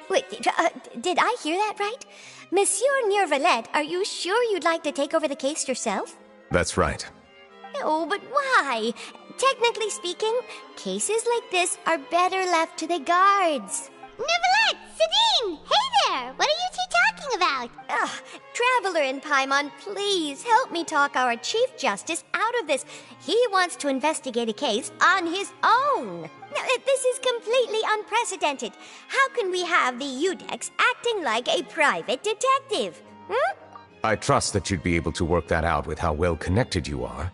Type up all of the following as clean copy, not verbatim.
Wait, did I hear that right? Monsieur Neuvillette, are you sure you'd like to take over the case yourself? That's right. Oh, but why? Technically speaking, cases like this are better left to the guards. Neuvillette! Sidine! Hey there! What are you two talking about? Traveler in Paimon, please help me talk our Chief Justice out of this. He wants to investigate a case on his own. Now, this is completely unprecedented. How can we have the Udex acting like a private detective? I trust that you'd be able to work that out with how well connected you are,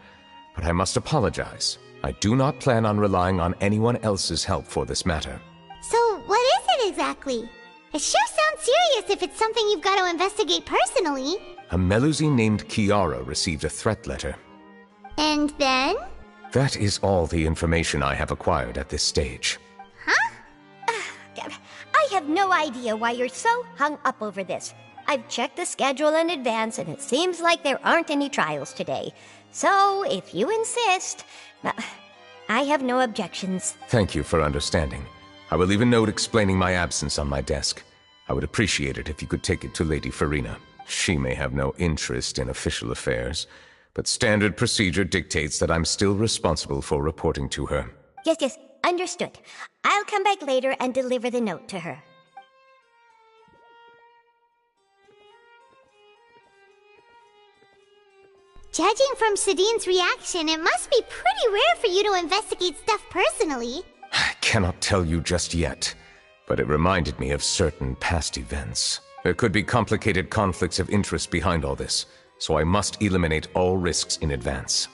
but I must apologize. I do not plan on relying on anyone else's help for this matter. So, what is it exactly? It sure sounds serious if it's something you've got to investigate personally. A Melusine named Kiara received a threat letter. And then? That is all the information I have acquired at this stage. Huh? I have no idea why you're so hung up over this. I've checked the schedule in advance, and it seems like there aren't any trials today. So, if you insist, I have no objections. Thank you for understanding. I will leave a note explaining my absence on my desk. I would appreciate it if you could take it to Lady Farina. She may have no interest in official affairs, but standard procedure dictates that I'm still responsible for reporting to her. Yes, understood. I'll come back later and deliver the note to her. Judging from Sidine's reaction, it must be pretty rare for you to investigate stuff personally. I cannot tell you just yet, but it reminded me of certain past events. There could be complicated conflicts of interest behind all this, so I must eliminate all risks in advance.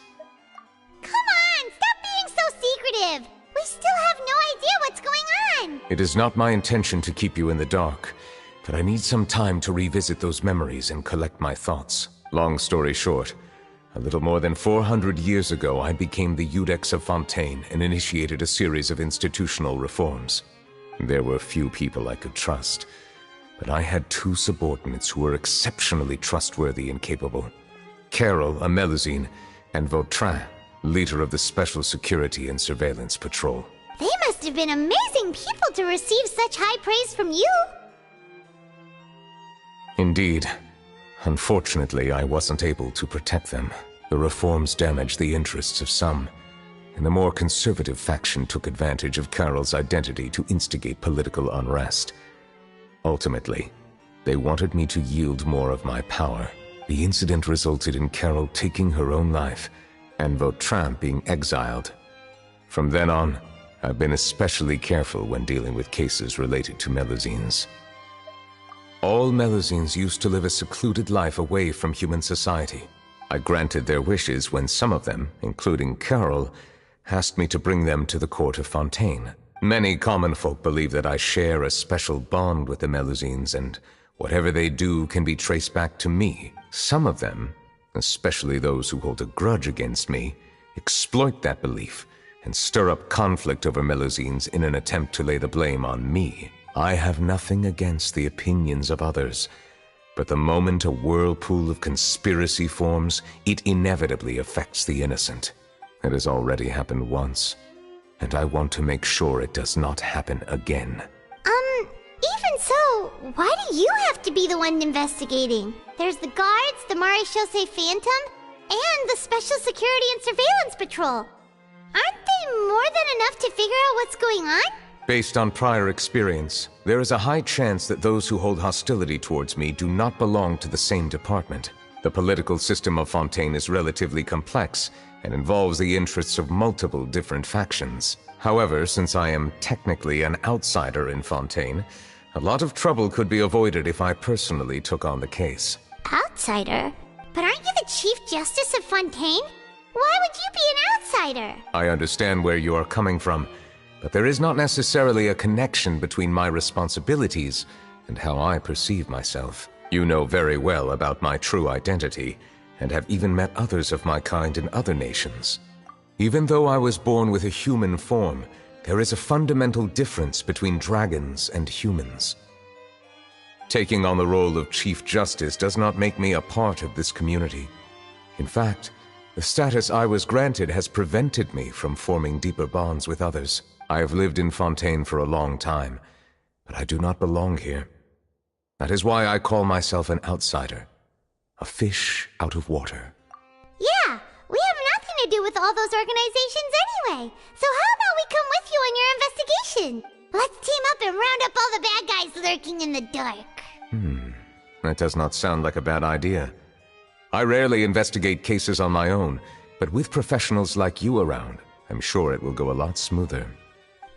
Come on, stop being so secretive! We still have no idea what's going on! It is not my intention to keep you in the dark, but I need some time to revisit those memories and collect my thoughts. Long story short, a little more than 400 years ago, I became the Udex of Fontaine and initiated a series of institutional reforms. There were few people I could trust, but I had two subordinates who were exceptionally trustworthy and capable. Carol, a Melusine, and Vautrin, leader of the Special Security and Surveillance Patrol. They must have been amazing people to receive such high praise from you! Indeed. Unfortunately, I wasn't able to protect them. The reforms damaged the interests of some, and the more conservative faction took advantage of Carol's identity to instigate political unrest. Ultimately, they wanted me to yield more of my power. The incident resulted in Carol taking her own life, and Vautrin being exiled. From then on, I've been especially careful when dealing with cases related to Melusines. All Melusines used to live a secluded life away from human society. I granted their wishes when some of them, including Carol, asked me to bring them to the court of Fontaine. Many common folk believe that I share a special bond with the Melusines, and whatever they do can be traced back to me. Some of them, especially those who hold a grudge against me, exploit that belief and stir up conflict over Melusines in an attempt to lay the blame on me. I have nothing against the opinions of others, but the moment a whirlpool of conspiracy forms, it inevitably affects the innocent. It has already happened once, and I want to make sure it does not happen again. Even so, why do you have to be the one investigating? There's the guards, the Maréchaussée Phantom, and the Special Security and Surveillance Patrol. Aren't they more than enough to figure out what's going on? Based on prior experience, there is a high chance that those who hold hostility towards me do not belong to the same department. The political system of Fontaine is relatively complex and involves the interests of multiple different factions. However, since I am technically an outsider in Fontaine, a lot of trouble could be avoided if I personally took on the case. Outsider? But aren't you the Chief Justice of Fontaine? Why would you be an outsider? I understand where you are coming from, but there is not necessarily a connection between my responsibilities and how I perceive myself. You know very well about my true identity, and have even met others of my kind in other nations. Even though I was born with a human form, there is a fundamental difference between dragons and humans. Taking on the role of Chief Justice does not make me a part of this community. In fact, the status I was granted has prevented me from forming deeper bonds with others. I have lived in Fontaine for a long time, but I do not belong here. That is why I call myself an outsider. A fish out of water. Yeah, we have nothing to do with all those organizations anyway. So how about we come with you on your investigation? Let's team up and round up all the bad guys lurking in the dark. That does not sound like a bad idea. I rarely investigate cases on my own, but with professionals like you around, I'm sure it will go a lot smoother.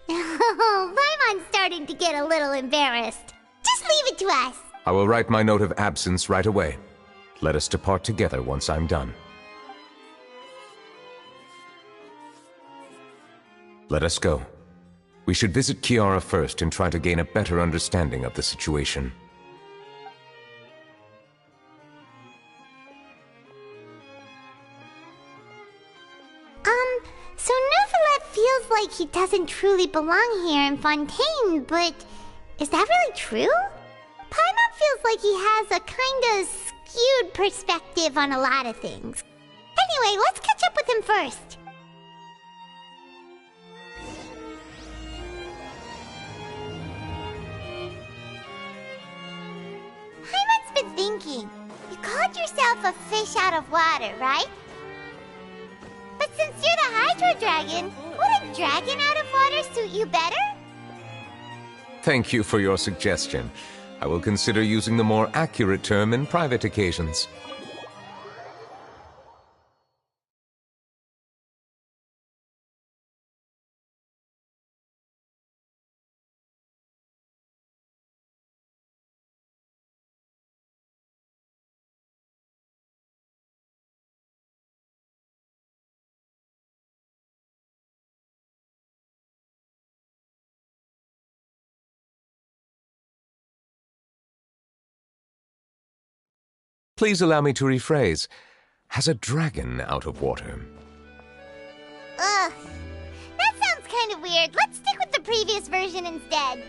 Oh, Paimon's starting to get a little embarrassed. Just leave it to us. I will write my note of absence right away. Let us depart together once I'm done. Let us go. We should visit Kiara first and try to gain a better understanding of the situation. So Neuvillette feels like he doesn't truly belong here in Fontaine, but is that really true? Paimon feels like he has a kinda skewed perspective on a lot of things. Anyway, let's catch up with him first. Paimon's been thinking. You called yourself a fish out of water, right? But since you're the Hydro Dragon, would a dragon out of water suit you better? Thank you for your suggestion. I will consider using the more accurate term in private occasions. Please allow me to rephrase. Has a dragon out of water? Ugh. That sounds kind of weird. Let's stick with the previous version instead.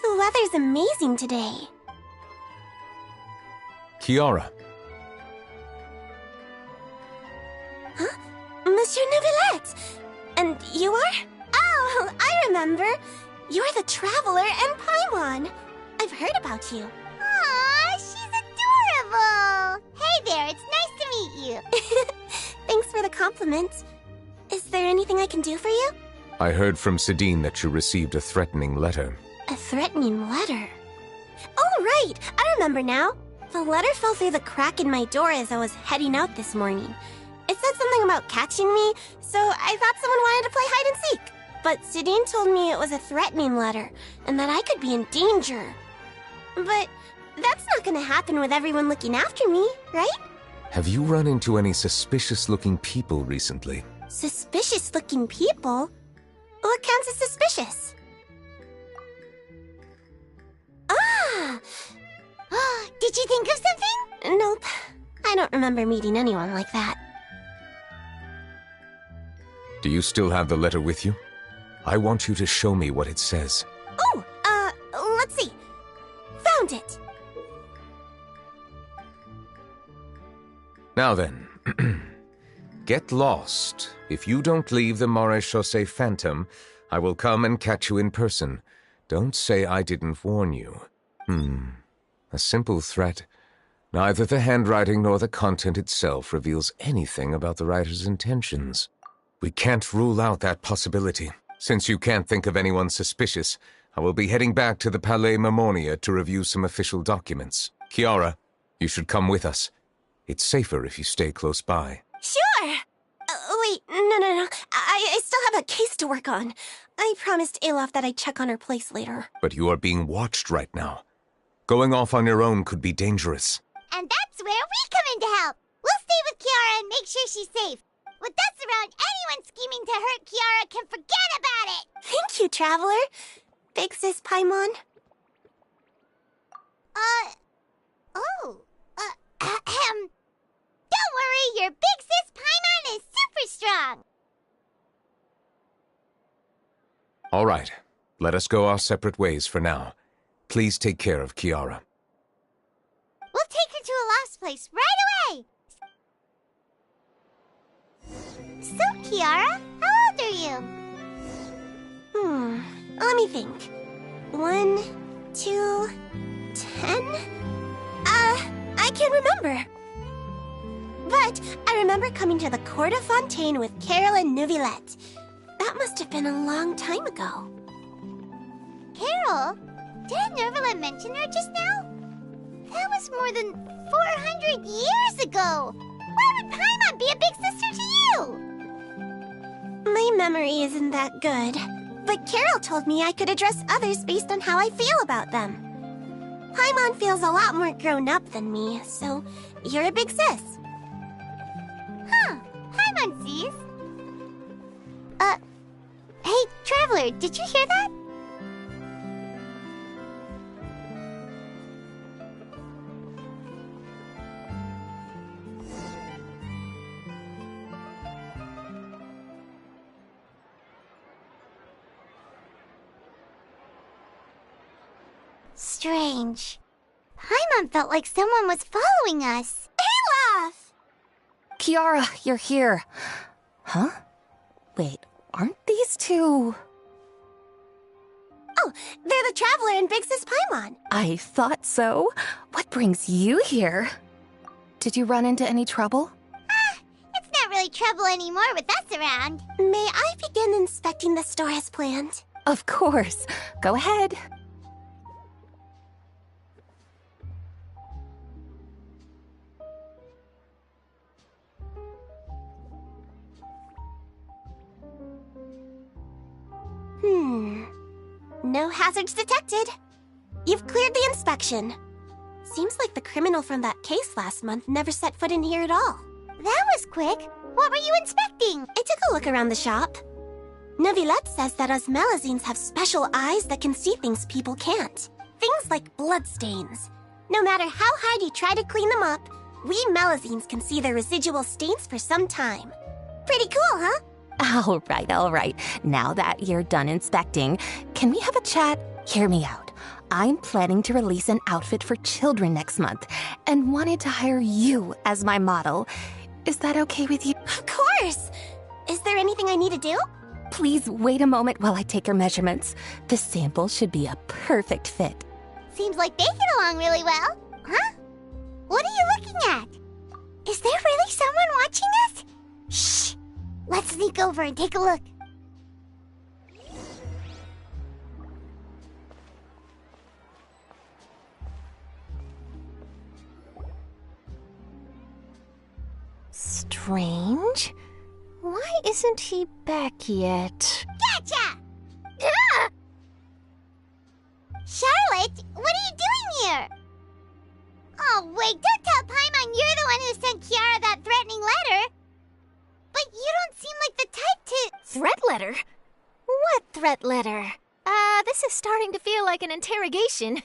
The weather's amazing today. Kiara. Huh? Monsieur Neuvillette! And you are? Oh, I remember. You're the Traveler and Paimon. I've heard about you. Aw, she's adorable! Hey there, it's nice to meet you. Thanks for the compliment. Is there anything I can do for you? I heard from Sidine that you received a threatening letter. A threatening letter? Oh, right! I remember now. The letter fell through the crack in my door as I was heading out this morning. It said something about catching me, so I thought someone wanted to play hide and seek. But Sidine told me it was a threatening letter, and that I could be in danger. But that's not gonna happen with everyone looking after me, right? Have you run into any suspicious-looking people recently? Suspicious-looking people? What counts as suspicious? Ah! Did you think of something? Nope. I don't remember meeting anyone like that. Do you still have the letter with you? I want you to show me what it says. Oh, let's see. Found it! Now then, get lost. If you don't leave the Maréchaussée Phantom, I will come and catch you in person. Don't say I didn't warn you. A simple threat. Neither the handwriting nor the content itself reveals anything about the writer's intentions. We can't rule out that possibility. Since you can't think of anyone suspicious, I will be heading back to the Palais Mermonia to review some official documents. Kiara, you should come with us. It's safer if you stay close by. Sure! Wait, no. I still have a case to work on. I promised Alof that I'd check on her place later. But you are being watched right now. Going off on your own could be dangerous. And that's where we come in to help. We'll stay with Kiara and make sure she's safe. With us around, anyone scheming to hurt Kiara can forget about it! Thank you, Traveler. Big Sis Paimon. Don't worry, your Big Sis Paimon is super strong! All right. Let us go our separate ways for now. Please take care of Kiara. We'll take her to a lost place right away! So, Kiara, how old are you? Let me think. 1, 2, 10? I can't remember. But I remember coming to the Court of Fontaine with Carol and Neuvillette. That must have been a long time ago. Carol? Didn't Neuvillette mention her just now? That was more than 400 years ago! Why would Paimon be a big sister to you? My memory isn't that good. But Carol told me I could address others based on how I feel about them. Paimon feels a lot more grown up than me, so you're a big sis. Huh. Paimon sees. Hey, Traveler, did you hear that? Strange. Paimon felt like someone was following us. Olaf! Kiara, you're here. Huh? Wait, aren't these two... Oh, they're the Traveler and Big Sis Paimon. I thought so. What brings you here? Did you run into any trouble? It's not really trouble anymore with us around. May I begin inspecting the store as planned? Of course. Go ahead. No hazards detected. You've cleared the inspection. Seems like the criminal from that case last month never set foot in here at all. That was quick. What were you inspecting? I took a look around the shop. Neuvillette says that us Melazines have special eyes that can see things people can't. Things like bloodstains. No matter how hard you try to clean them up, we Melazines can see their residual stains for some time. Pretty cool, huh? All right. Now that you're done inspecting, can we have a chat? Hear me out. I'm planning to release an outfit for children next month and wanted to hire you as my model. Is that okay with you? Of course! Is there anything I need to do? Please wait a moment while I take your measurements. The sample should be a perfect fit. Seems like they get along really well. Huh? What are you looking at? Is there really someone watching us? Shh! Let's sneak over and take a look. Strange. Why isn't he back yet? Gotcha! Ah! Charlotte, what are you doing here? Oh, wait, don't tell Paimon you're the one who sent Kiara that threatening letter. But you don't seem like the type to... Threat letter? What threat letter? This is starting to feel like an interrogation.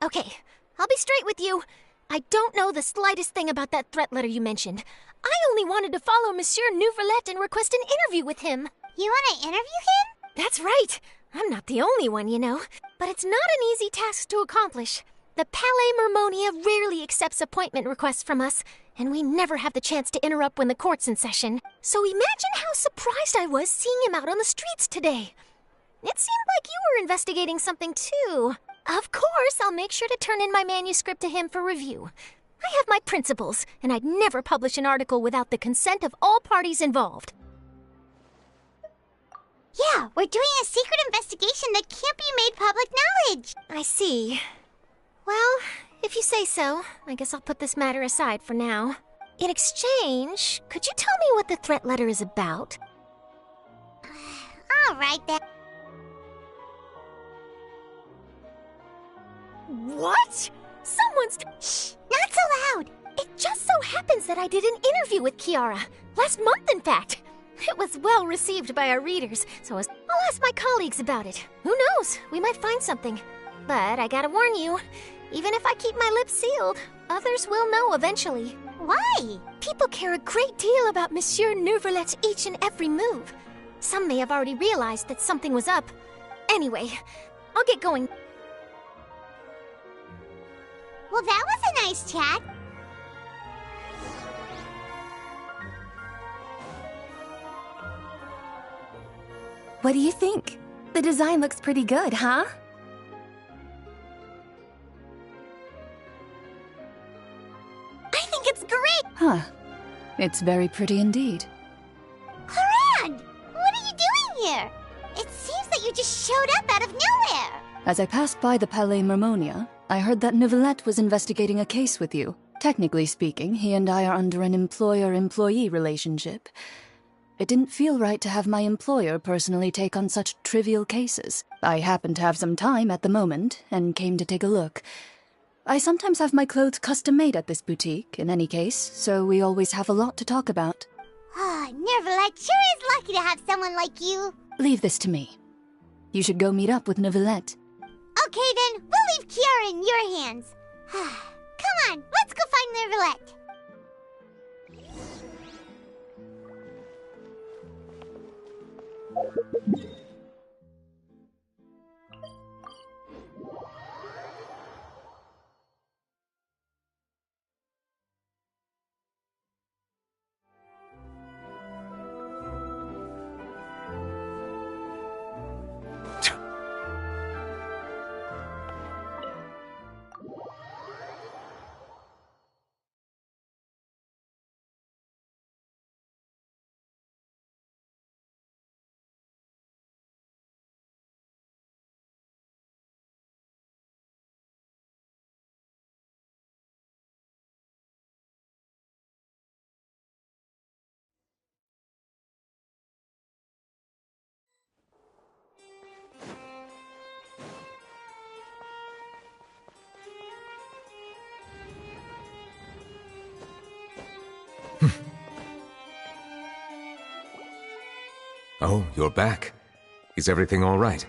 Okay, I'll be straight with you. I don't know the slightest thing about that threat letter you mentioned. I only wanted to follow Monsieur Neuvillette and request an interview with him. You want to interview him? That's right. I'm not the only one, you know. But it's not an easy task to accomplish. The Palais Mermonia rarely accepts appointment requests from us, and we never have the chance to interrupt when the court's in session. So imagine how surprised I was seeing him out on the streets today. It seemed like you were investigating something too. Of course, I'll make sure to turn in my manuscript to him for review. I have my principles, and I'd never publish an article without the consent of all parties involved. Yeah, we're doing a secret investigation that can't be made public knowledge. I see. Well, if you say so, I guess I'll put this matter aside for now. In exchange, could you tell me what the threat letter is about? All right then. What? Someone's... Shh, not so loud. It just so happens that I did an interview with Kiara. Last month, in fact. It was well received by our readers, so I'll ask my colleagues about it. Who knows? We might find something. But I gotta warn you, even if I keep my lips sealed, others will know eventually. Why? People care a great deal about Monsieur Neuvillette's each and every move. Some may have already realized that something was up. Anyway, I'll get going. Well, that was a nice chat. What do you think? The design looks pretty good, huh? I think it's great. Huh. It's very pretty indeed. Clorinde, what are you doing here? It seems that you just showed up out of nowhere. As I passed by the Palais Mermonia, I heard that Neuvillette was investigating a case with you. Technically speaking, he and I are under an employer-employee relationship. It didn't feel right to have my employer personally take on such trivial cases. I happened to have some time at the moment, and came to take a look. I sometimes have my clothes custom-made at this boutique, in any case, so we always have a lot to talk about. Ah, Neuvillette sure is lucky to have someone like you. Leave this to me. You should go meet up with Neuvillette. Okay then, we'll leave Kiara in your hands. Come on, let's go find Neuvillette. Oh, you're back. Is everything all right?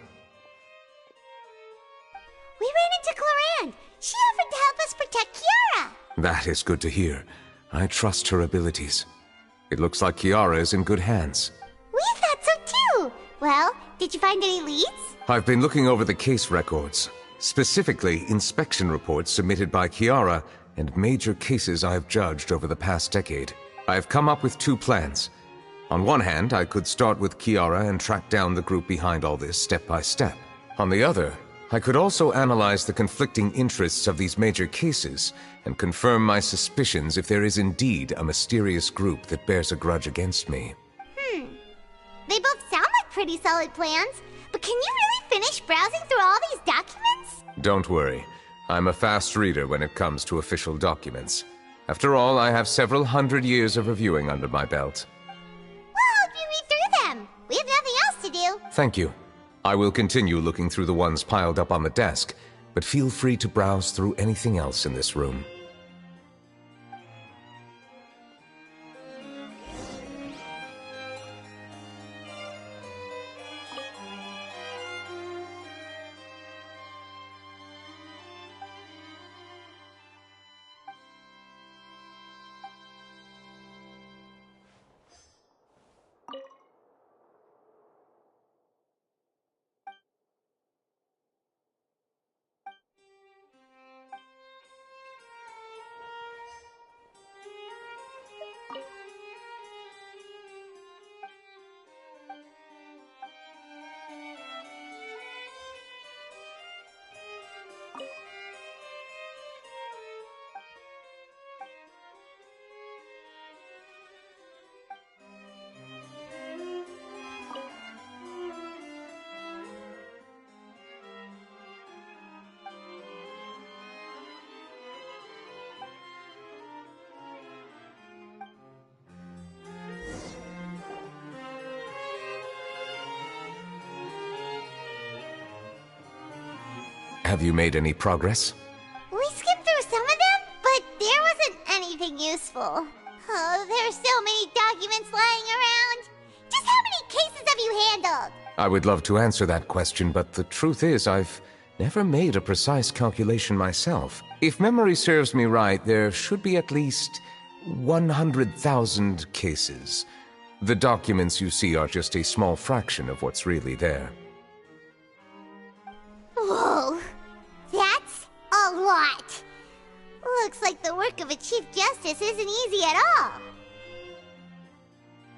We ran into Clorinde. She offered to help us protect Kiara. That is good to hear. I trust her abilities. It looks like Kiara is in good hands. We thought so too. Well, did you find any leads? I've been looking over the case records, specifically inspection reports submitted by Kiara and major cases I've judged over the past decade. I've come up with two plans. On one hand, I could start with Kiara and track down the group behind all this step by step. On the other, I could also analyze the conflicting interests of these major cases and confirm my suspicions if there is indeed a mysterious group that bears a grudge against me. They both sound like pretty solid plans, but can you really finish browsing through all these documents? Don't worry. I'm a fast reader when it comes to official documents. After all, I have several hundred years of reviewing under my belt. We'll help you read through them. We have nothing else to do. Thank you. I will continue looking through the ones piled up on the desk, but feel free to browse through anything else in this room. Have you made any progress? We skimmed through some of them, but there wasn't anything useful. Oh, there are so many documents lying around. Just how many cases have you handled? I would love to answer that question, but the truth is I've never made a precise calculation myself. If memory serves me right, there should be at least 100,000 cases. The documents you see are just a small fraction of what's really there. Whoa, that's a lot. Looks like the work of a Chief Justice isn't easy at all.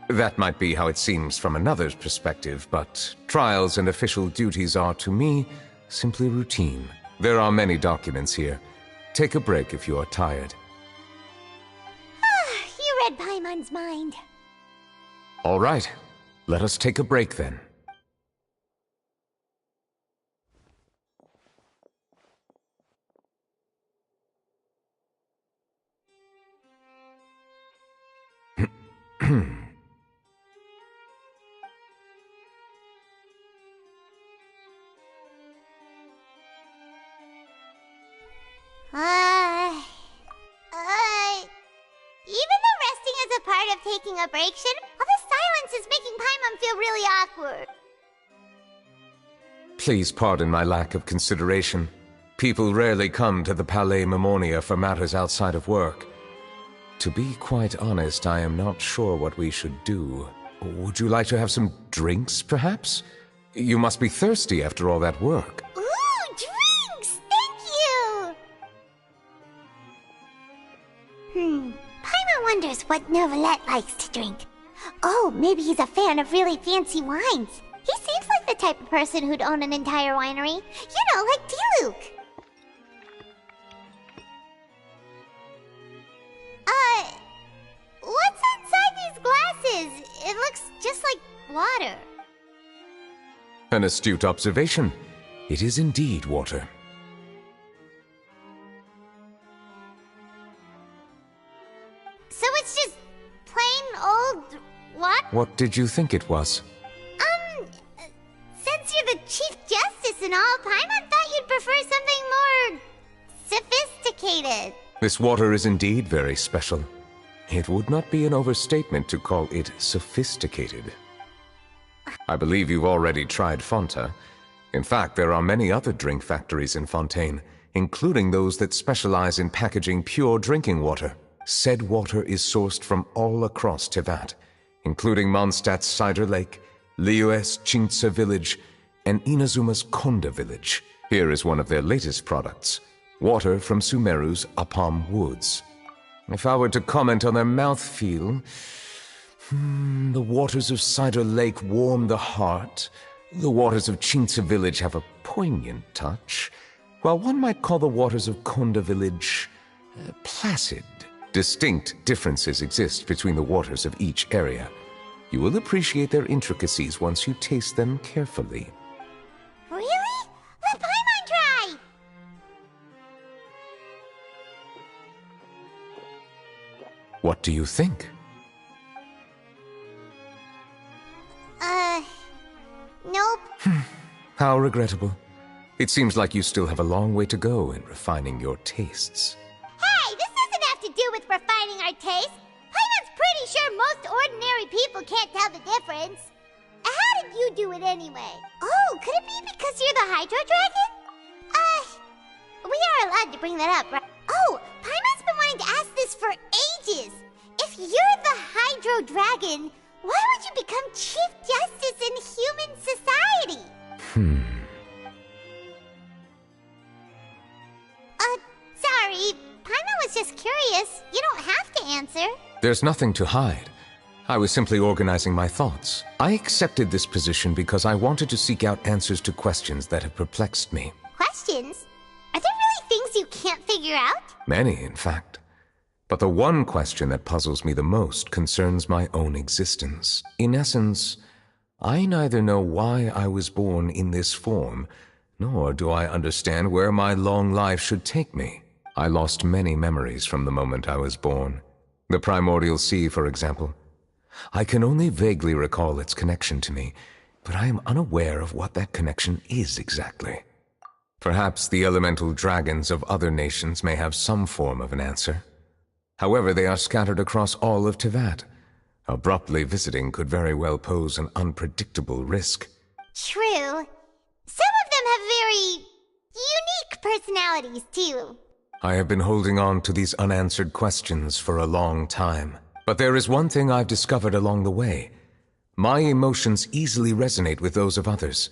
That might be how it seems from another's perspective, but trials and official duties are, to me, simply routine. There are many documents here. Take a break if you are tired. You read Paimon's mind. All right, let us take a break then. Even though resting is a part of taking a break, all the silence is making Paimon feel really awkward. Please pardon my lack of consideration. People rarely come to the Palais Mermonia for matters outside of work. To be quite honest, I am not sure what we should do. Would you like to have some drinks, perhaps? You must be thirsty after all that work. Ooh, drinks! Thank you! Paimon wonders what Neuvillette likes to drink. Oh, maybe he's a fan of really fancy wines. He seems like the type of person who'd own an entire winery. You know, like Diluc. What's inside these glasses? It looks just like water. An astute observation. It is indeed water. So it's just plain old water? What did you think it was? Since you're the Chief Justice and all, Paimon thought you'd prefer something more sophisticated. This water is indeed very special. It would not be an overstatement to call it sophisticated. I believe you've already tried Fonta. In fact, there are many other drink factories in Fontaine, including those that specialize in packaging pure drinking water. Said water is sourced from all across Tevat, including Mondstadt's Cider Lake, Liyue's Chintsa Village, and Inazuma's Konda Village. Here is one of their latest products, water from Sumeru's Apam Woods. If I were to comment on their mouthfeel, the waters of Cider Lake warm the heart, the waters of Chintsa Village have a poignant touch, while one might call the waters of Konda Village placid. Distinct differences exist between the waters of each area. You will appreciate their intricacies once you taste them carefully. Really? Let Paimon try! What do you think? Nope. How regrettable. It seems like you still have a long way to go in refining your tastes. Hey, this doesn't have to do with refining our taste. Paimon's pretty sure most ordinary people can't tell the difference. How did you do it anyway? Oh, could it be because you're the Hydro Dragon? We are allowed to bring that up, right? Oh, Paimon's been wanting to ask this for ages. If you're the Hydro Dragon, why would you become Chief Justice in human society? Sorry. Paimon was just curious. You don't have to answer. There's nothing to hide. I was simply organizing my thoughts. I accepted this position because I wanted to seek out answers to questions that have perplexed me. Questions? Are there really things you can't figure out? Many, in fact. But the one question that puzzles me the most concerns my own existence. In essence, I neither know why I was born in this form, nor do I understand where my long life should take me. I lost many memories from the moment I was born. The primordial sea, for example. I can only vaguely recall its connection to me, but I am unaware of what that connection is exactly. Perhaps the elemental dragons of other nations may have some form of an answer. However, they are scattered across all of Teyvat. Abruptly visiting could very well pose an unpredictable risk. True. Some of them have very unique personalities, too. I have been holding on to these unanswered questions for a long time. But there is one thing I've discovered along the way. My emotions easily resonate with those of others.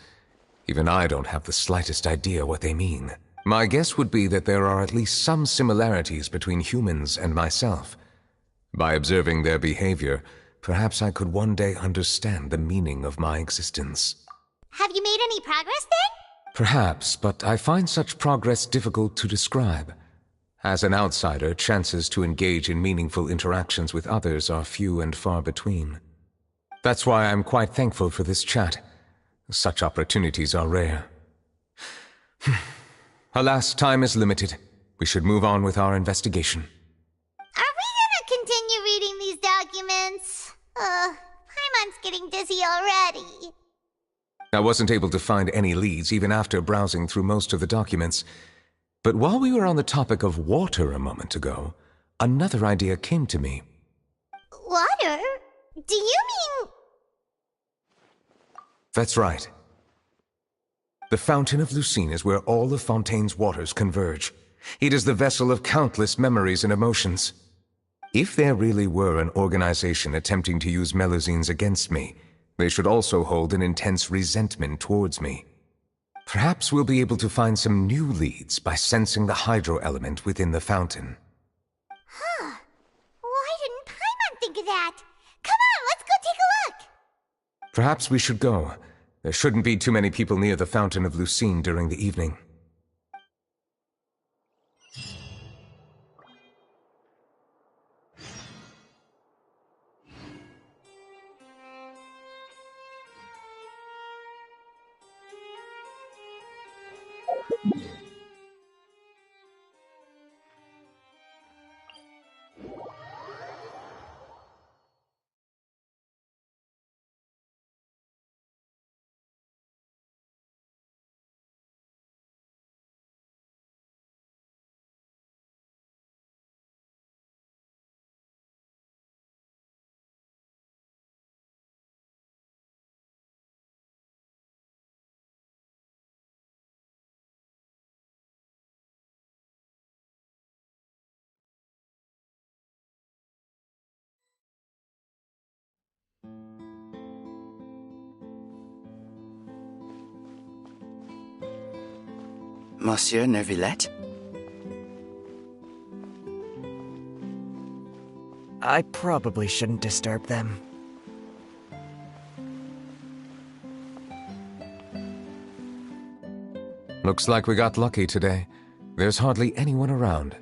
Even I don't have the slightest idea what they mean. My guess would be that there are at least some similarities between humans and myself. By observing their behavior, perhaps I could one day understand the meaning of my existence. Have you made any progress then? Perhaps, but I find such progress difficult to describe. As an outsider, chances to engage in meaningful interactions with others are few and far between. That's why I'm quite thankful for this chat. Such opportunities are rare. Alas, time is limited. We should move on with our investigation. Are we gonna continue reading these documents? Paimon's getting dizzy already. I wasn't able to find any leads even after browsing through most of the documents. But while we were on the topic of water a moment ago, another idea came to me. Water? Do you mean... That's right. The Fountain of Lucine is where all of Fontaine's waters converge. It is the vessel of countless memories and emotions. If there really were an organization attempting to use Melusines against me, they should also hold an intense resentment towards me. Perhaps we'll be able to find some new leads by sensing the hydro element within the fountain. Huh. Why didn't Paimon think of that? Come on, let's go take a look! Perhaps we should go. There shouldn't be too many people near the Fountain of Lucine during the evening. Monsieur Neuvillette? I probably shouldn't disturb them. Looks like we got lucky today. There's hardly anyone around.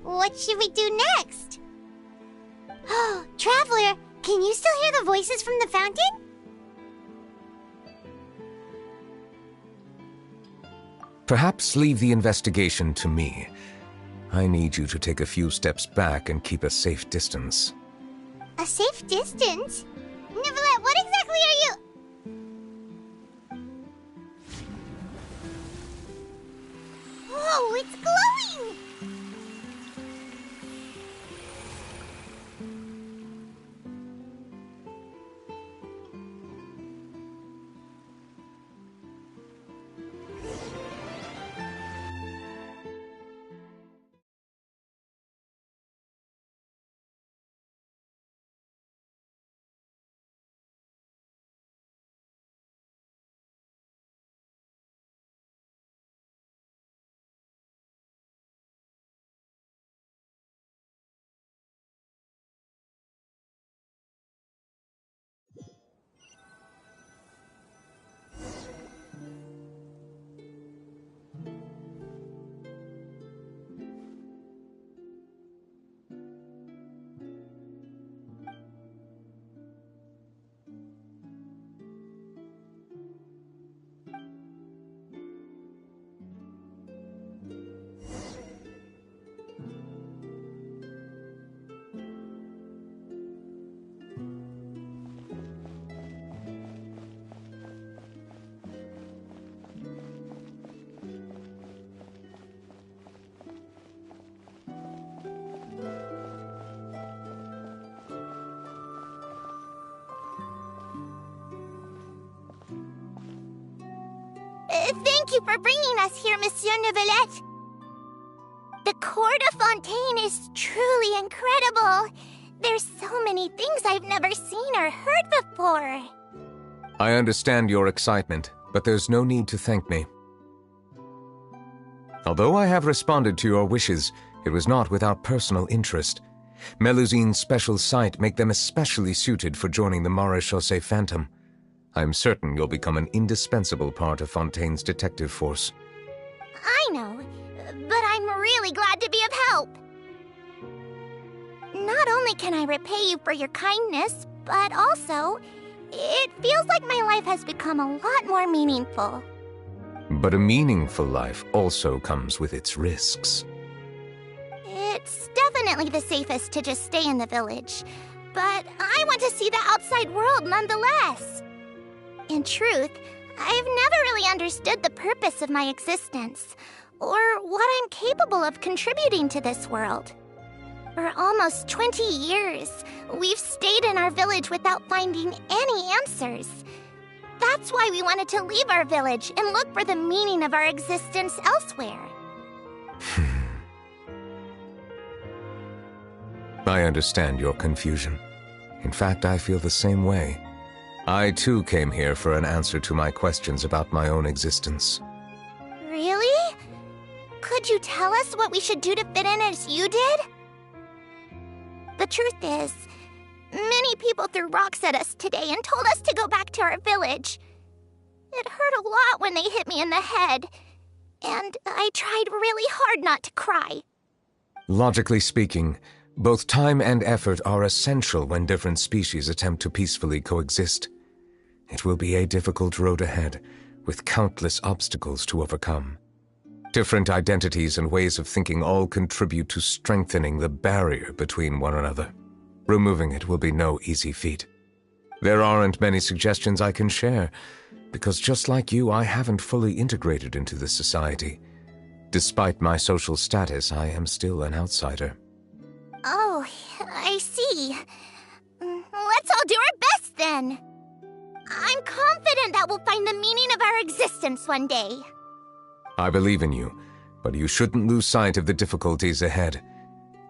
What should we do next? Oh, Traveler, can you still hear the voices from the fountain? Perhaps leave the investigation to me. I need you to take a few steps back and keep a safe distance. A safe distance? Neuvillette, what exactly are you... Whoa, it's glowing! Thank you for bringing us here, Monsieur Neuvillette. The Court of Fontaine is truly incredible. There's so many things I've never seen or heard before. I understand your excitement, but there's no need to thank me. Although I have responded to your wishes, it was not without personal interest. Melusine's special sight make them especially suited for joining the Maréchaussée Phantom. I'm certain you'll become an indispensable part of Fontaine's detective force. I know, but I'm really glad to be of help. Not only can I repay you for your kindness, but also, it feels like my life has become a lot more meaningful. But a meaningful life also comes with its risks. It's definitely the safest to just stay in the village, but I want to see the outside world nonetheless. In truth, I've never really understood the purpose of my existence, or what I'm capable of contributing to this world. For almost 20 years, we've stayed in our village without finding any answers. That's why we wanted to leave our village and look for the meaning of our existence elsewhere. I understand your confusion. In fact, I feel the same way. I too came here for an answer to my questions about my own existence. Really? Could you tell us what we should do to fit in as you did? The truth is, many people threw rocks at us today and told us to go back to our village. It hurt a lot when they hit me in the head, and I tried really hard not to cry. Logically speaking, both time and effort are essential when different species attempt to peacefully coexist. It will be a difficult road ahead, with countless obstacles to overcome. Different identities and ways of thinking all contribute to strengthening the barrier between one another. Removing it will be no easy feat. There aren't many suggestions I can share, because just like you, I haven't fully integrated into this society. Despite my social status, I am still an outsider. Oh, I see. Let's all do our best then. I'm confident that we'll find the meaning of our existence one day. I believe in you, but you shouldn't lose sight of the difficulties ahead.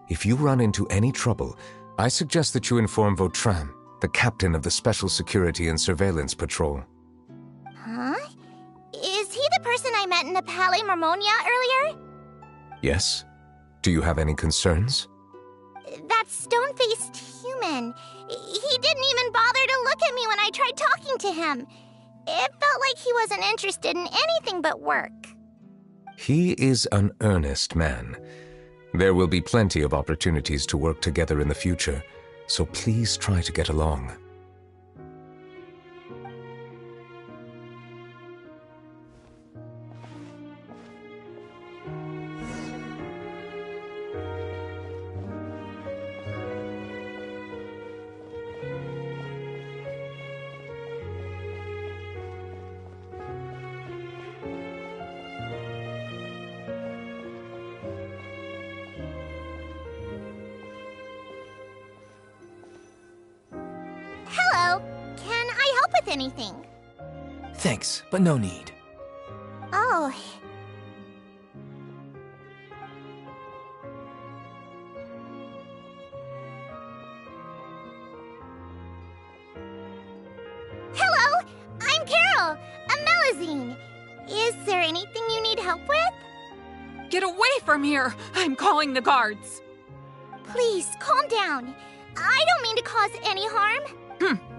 If you run into any trouble, I suggest that you inform Vautrin, the captain of the Special Security and Surveillance Patrol. Huh? Is he the person I met in the Palais Marmonia earlier? Yes? Do you have any concerns? That stone-faced human. He didn't even bother to look at me when I tried talking to him. It felt like he wasn't interested in anything but work. He is an earnest man. There will be plenty of opportunities to work together in the future, so please try to get along. Hello. Can I help with anything? Thanks, but no need. Oh. Hello, I'm Carol, a Melusine. Is there anything you need help with? Get away from here! I'm calling the guards! Please, calm down. I don't mean to cause any harm.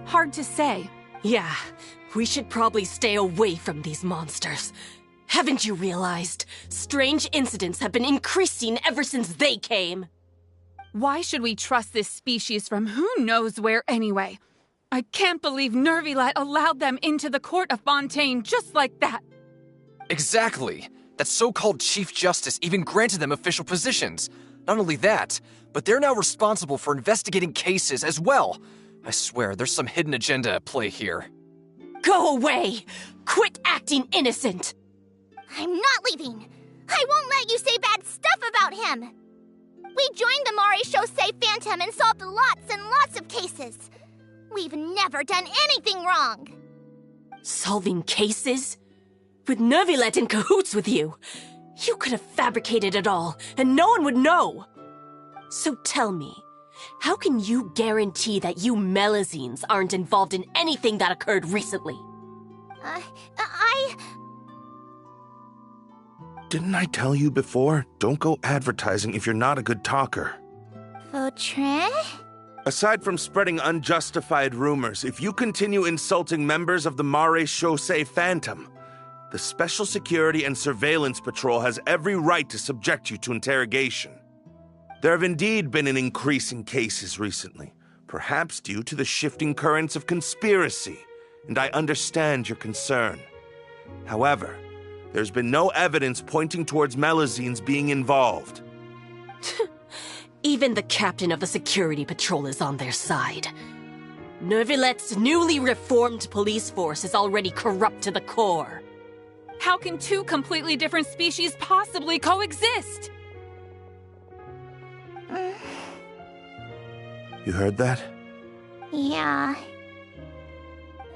Hard to say. Yeah, we should probably stay away from these monsters. Haven't you realized? Strange incidents have been increasing ever since they came. Why should we trust this species from who knows where anyway? I can't believe Neuvillette allowed them into the Court of Fontaine just like that. Exactly. That so-called Chief Justice even granted them official positions. Not only that, but they're now responsible for investigating cases as well. I swear, there's some hidden agenda at play here. Go away! Quit acting innocent! I'm not leaving. I won't let you say bad stuff about him. We joined the Maréchaussée Phantom and solved lots and lots of cases. We've never done anything wrong. Solving cases? With Neuvillette in cahoots with you. You could have fabricated it all, and no one would know. So tell me, how can you guarantee that you Melazines aren't involved in anything that occurred recently? Didn't I tell you before? Don't go advertising if you're not a good talker. Vautrin? Aside from spreading unjustified rumors, if you continue insulting members of the Mare Chaussee Phantom, the Special Security and Surveillance Patrol has every right to subject you to interrogation. There have indeed been an increase in cases recently, perhaps due to the shifting currents of conspiracy, and I understand your concern. However, there's been no evidence pointing towards Melazines being involved. Even the captain of the security patrol is on their side. Neuvillette's newly reformed police force is already corrupt to the core. How can two completely different species possibly coexist? You heard that? Yeah.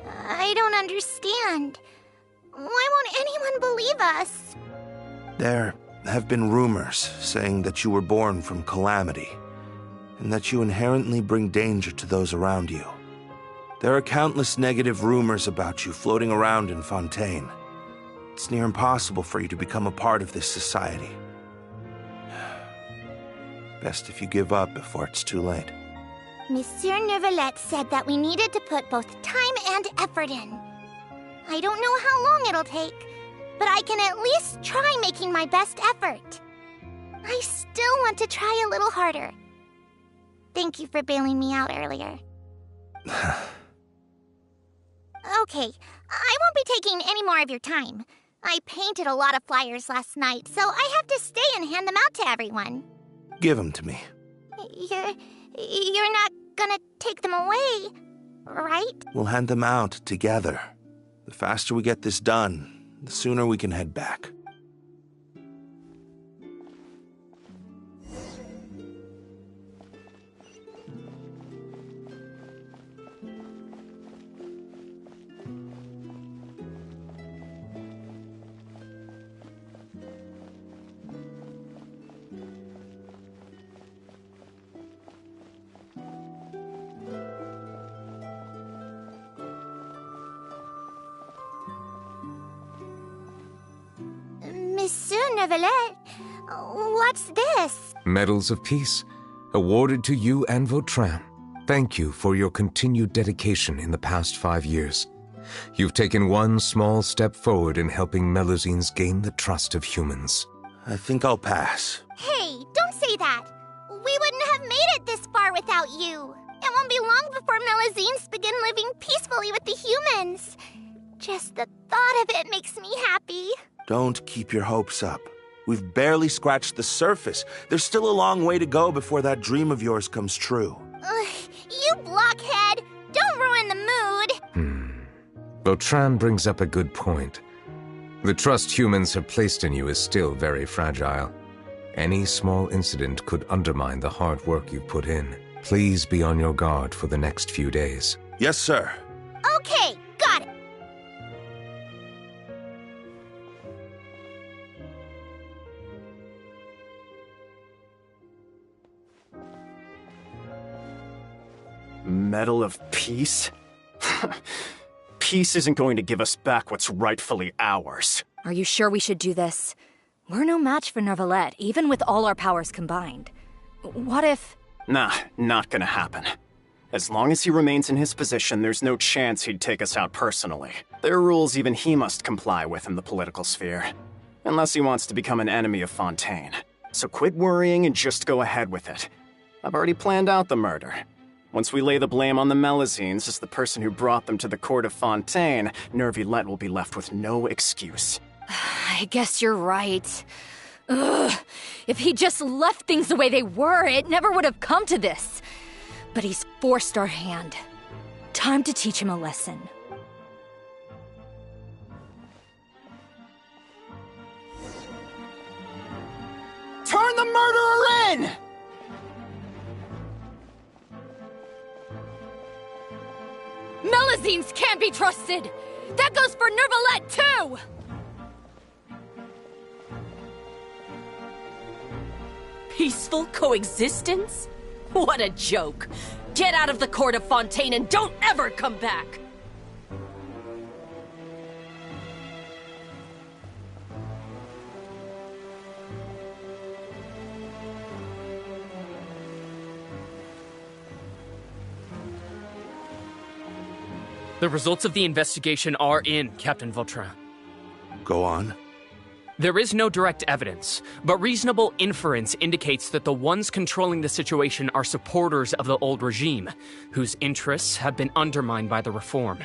I don't understand. Why won't anyone believe us? There have been rumors saying that you were born from calamity, and that you inherently bring danger to those around you. There are countless negative rumors about you floating around in Fontaine. It's near impossible for you to become a part of this society. Best if you give up before it's too late. Monsieur Neuvillette said that we needed to put both time and effort in. I don't know how long it'll take, but I can at least try making my best effort. I still want to try a little harder. Thank you for bailing me out earlier. Okay, I won't be taking any more of your time. I painted a lot of flyers last night, so I have to stay and hand them out to everyone. Give them to me. You're not gonna take them away, right? We'll hand them out together. The faster we get this done, the sooner we can head back. Monsieur Neuvillette, what's this? Medals of Peace, awarded to you and Vautrin. Thank you for your continued dedication in the past 5 years. You've taken one small step forward in helping Melazines gain the trust of humans. I think I'll pass. Hey, don't say that. We wouldn't have made it this far without you. It won't be long before Melazines begin living peacefully with the humans. Just the thought of it makes me happy. Don't keep your hopes up. We've barely scratched the surface. There's still a long way to go before that dream of yours comes true. You blockhead! Don't ruin the mood! Vautrin brings up a good point. The trust humans have placed in you is still very fragile. Any small incident could undermine the hard work you've put in. Please be on your guard for the next few days. Yes, sir. Okay, got it. Medal of Peace? Peace isn't going to give us back what's rightfully ours. Are you sure we should do this? We're no match for Neuvillette, even with all our powers combined. What if... Nah, not gonna happen. As long as he remains in his position, there's no chance he'd take us out personally. There are rules even he must comply with in the political sphere. Unless he wants to become an enemy of Fontaine. So quit worrying and just go ahead with it. I've already planned out the murder. Once we lay the blame on the Melazines as the person who brought them to the court of Fontaine, Neuvillette will be left with no excuse. I guess you're right. Ugh. If he just left things the way they were, it never would have come to this. But he's forced our hand. Time to teach him a lesson. Turn the murderer in! Melazines can't be trusted! That goes for Neuvillette, too! Peaceful coexistence? What a joke. Get out of the court of Fontaine and don't ever come back! The results of the investigation are in, Captain Vautrin. Go on. There is no direct evidence, but reasonable inference indicates that the ones controlling the situation are supporters of the old regime, whose interests have been undermined by the reform.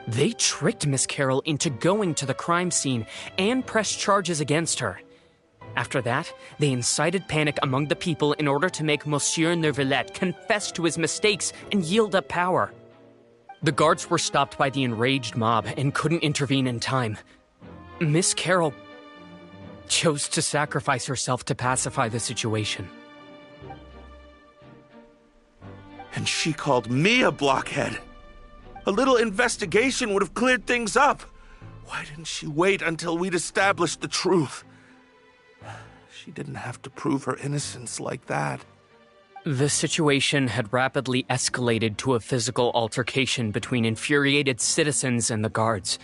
They tricked Miss Carroll into going to the crime scene and pressed charges against her. After that, they incited panic among the people in order to make Monsieur Neuvillette confess to his mistakes and yield up power. The guards were stopped by the enraged mob and couldn't intervene in time. Miss Carroll chose to sacrifice herself to pacify the situation. And she called me a blockhead. A little investigation would have cleared things up. Why didn't she wait until we'd established the truth? She didn't have to prove her innocence like that. The situation had rapidly escalated to a physical altercation between infuriated citizens and the guards.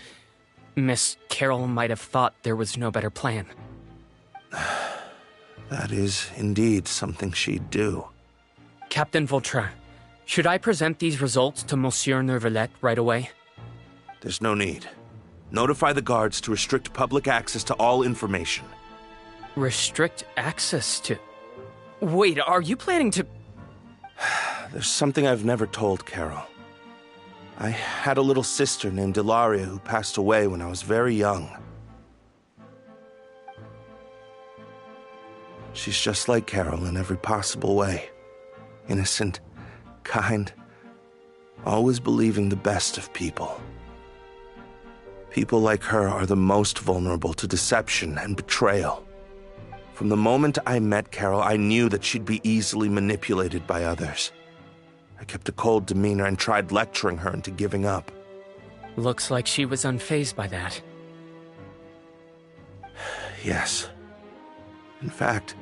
Miss Carroll might have thought there was no better plan. That is indeed something she'd do. Captain Vautrin, should I present these results to Monsieur Neuvillette right away? There's no need. Notify the guards to restrict public access to all information. Restrict access to... Wait, are you planning to... There's something I've never told Carol. I had a little sister named Ilaria who passed away when I was very young. She's just like Carol in every possible way. Innocent, kind, always believing the best of people. People like her are the most vulnerable to deception and betrayal. From the moment I met Carol, I knew that she'd be easily manipulated by others. I kept a cold demeanor and tried lecturing her into giving up. Looks like she was unfazed by that. Yes. In fact,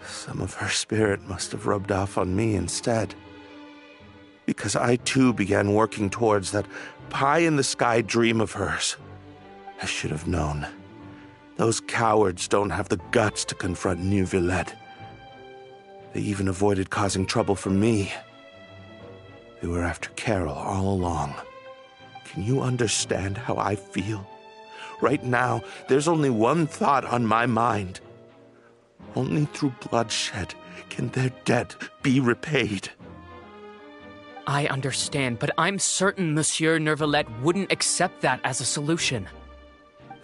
some of her spirit must have rubbed off on me instead. Because I too began working towards that pie-in-the-sky dream of hers. I should have known. Those cowards don't have the guts to confront Neuvillette. They even avoided causing trouble for me. They were after Carol all along. Can you understand how I feel? Right now, there's only one thought on my mind. Only through bloodshed can their debt be repaid. I understand, but I'm certain Monsieur Neuvillette wouldn't accept that as a solution.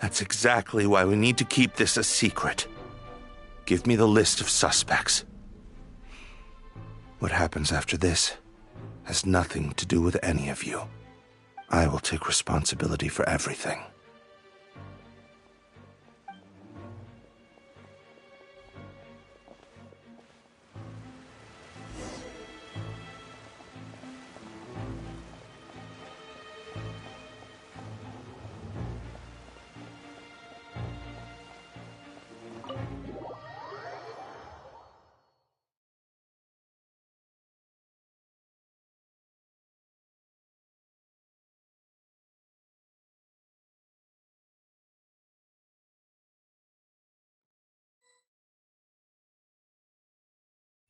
That's exactly why we need to keep this a secret. Give me the list of suspects. What happens after this has nothing to do with any of you. I will take responsibility for everything.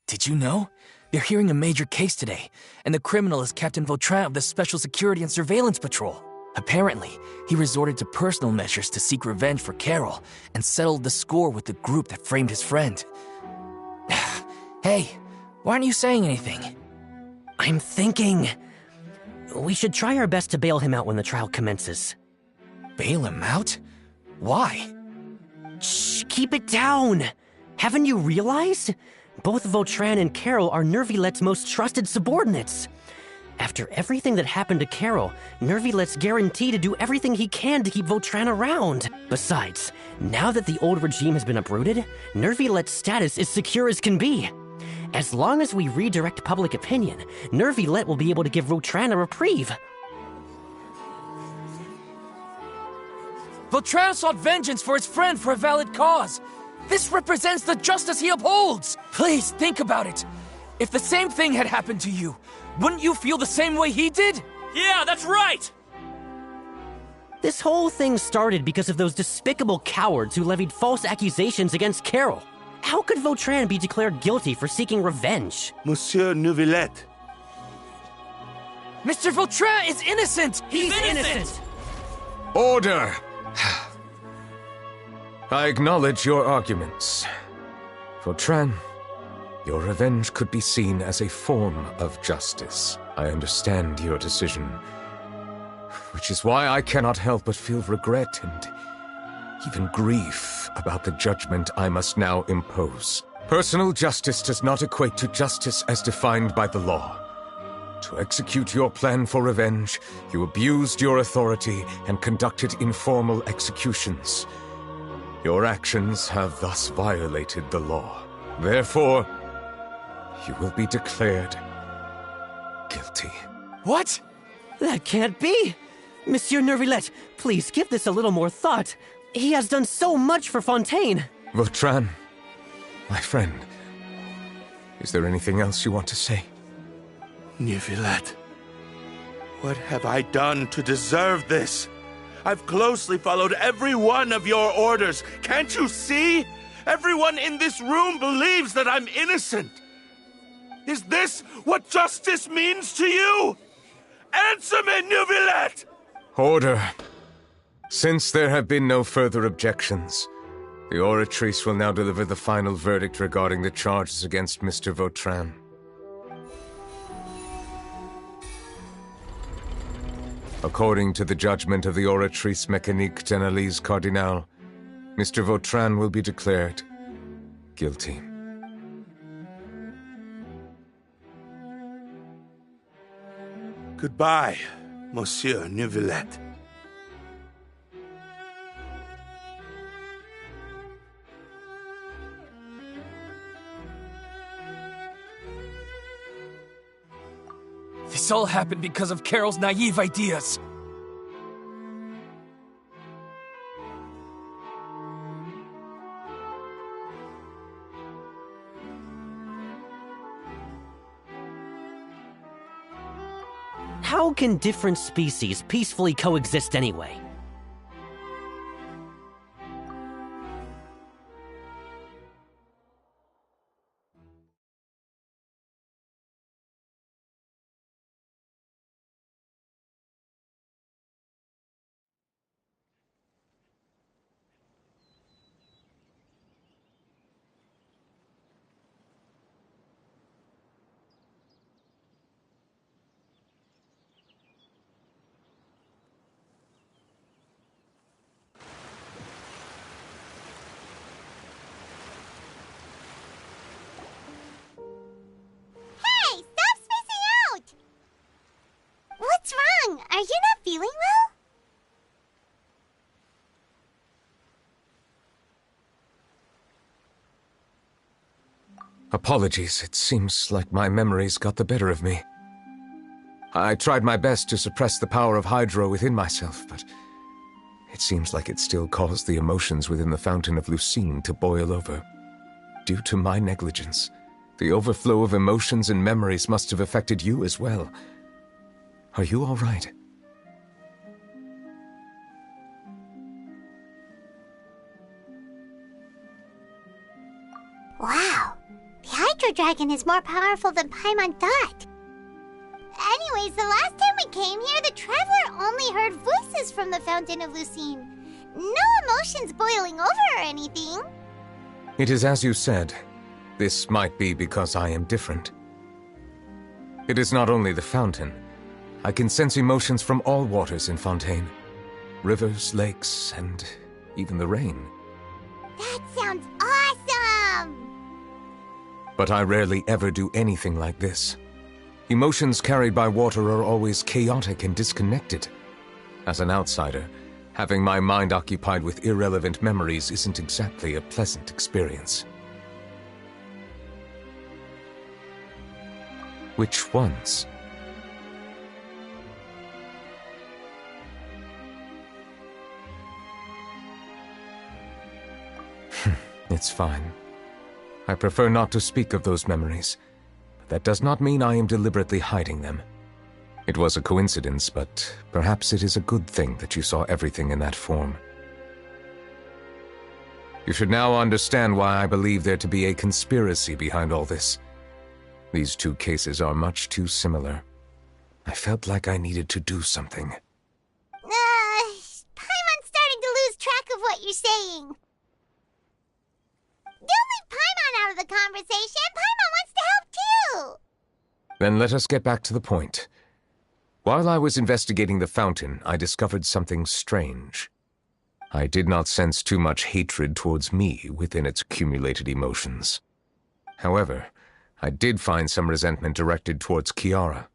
Did you know? They're hearing a major case today, and the criminal is Captain Vautrin of the Special Security and Surveillance Patrol. Apparently, he resorted to personal measures to seek revenge for Carol and settled the score with the group that framed his friend. Hey, why aren't you saying anything? I'm thinking... we should try our best to bail him out when the trial commences. Bail him out? Why? Shh, keep it down! Haven't you realized? Both Vautrin and Carol are Neuvillette's most trusted subordinates. After everything that happened to Carol, Neuvillette's guaranteed to do everything he can to keep Vautrin around. Besides, now that the old regime has been uprooted, Neuvillette's status is secure as can be. As long as we redirect public opinion, Neuvillette will be able to give Vautrin a reprieve. Vautrin sought vengeance for his friend for a valid cause. This represents the justice he upholds! Please, think about it. If the same thing had happened to you, wouldn't you feel the same way he did? Yeah, that's right! This whole thing started because of those despicable cowards who levied false accusations against Carol. How could Vautrin be declared guilty for seeking revenge? Monsieur Neuvillette. Mr. Vautrin is innocent! He's innocent! Order! I acknowledge your arguments. Vautrin, your revenge could be seen as a form of justice. I understand your decision, which is why I cannot help but feel regret and even grief about the judgment I must now impose. Personal justice does not equate to justice as defined by the law. To execute your plan for revenge, you abused your authority and conducted informal executions. Your actions have thus violated the law. Therefore, you will be declared guilty. What? That can't be! Monsieur Neuvillette, please give this a little more thought. He has done so much for Fontaine. Vautrin, my friend, is there anything else you want to say? Neuvillette, what have I done to deserve this? I've closely followed every one of your orders. Can't you see? Everyone in this room believes that I'm innocent. Is this what justice means to you? Answer me, Neuvillette! Order. Since there have been no further objections, the Oratrice will now deliver the final verdict regarding the charges against Mr. Vautrin. According to the judgment of the Oratrice Mécanique d'Analyse Cardinal, Mr. Vautrin will be declared guilty. Goodbye, Monsieur Neuvillette. This all happened because of Carol's naive ideas. How can different species peacefully coexist anyway? What's wrong? Are you not feeling well? Apologies, it seems like my memories got the better of me. I tried my best to suppress the power of Hydro within myself, but it seems like it still caused the emotions within the Fountain of Lucine to boil over. Due to my negligence, the overflow of emotions and memories must have affected you as well. Are you all right? Wow. The Hydro Dragon is more powerful than Paimon thought. Anyways, the last time we came here, the Traveler only heard voices from the Fountain of Lucine. No emotions boiling over or anything. It is as you said. This might be because I am different. It is not only the fountain. I can sense emotions from all waters in Fontaine. Rivers, lakes, and even the rain. That sounds awesome! But I rarely ever do anything like this. Emotions carried by water are always chaotic and disconnected. As an outsider, having my mind occupied with irrelevant memories isn't exactly a pleasant experience. Which ones? It It's fine. I prefer not to speak of those memories, but that does not mean I am deliberately hiding them. It was a coincidence, but perhaps it is a good thing that you saw everything in that form. You should now understand why I believe there to be a conspiracy behind all this. These two cases are much too similar. I felt like I needed to do something. Paimon's starting to lose track of what you're saying. Don't leave Paimon out of the conversation. Paimon wants to help too. Then let us get back to the point. While I was investigating the fountain, I discovered something strange. I did not sense too much hatred towards me within its accumulated emotions. However, I did find some resentment directed towards Kiara.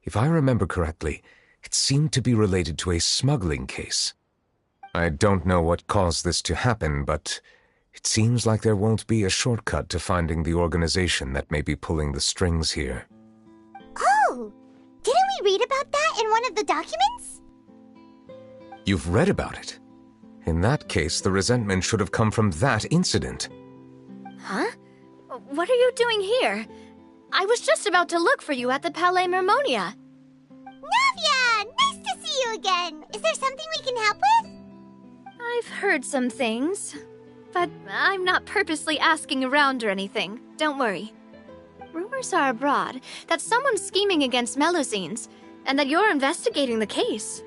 If I remember correctly, it seemed to be related to a smuggling case. I don't know what caused this to happen, but it seems like there won't be a shortcut to finding the organization that may be pulling the strings here. Oh! Didn't we read about that in one of the documents? You've read about it? In that case, the resentment should have come from that incident. Huh? What are you doing here? I was just about to look for you at the Palais Mermonia. Navia! Nice to see you again! Is there something we can help with? I've heard some things, but I'm not purposely asking around or anything. Don't worry. Rumors are abroad that someone's scheming against Melusines, and that you're investigating the case.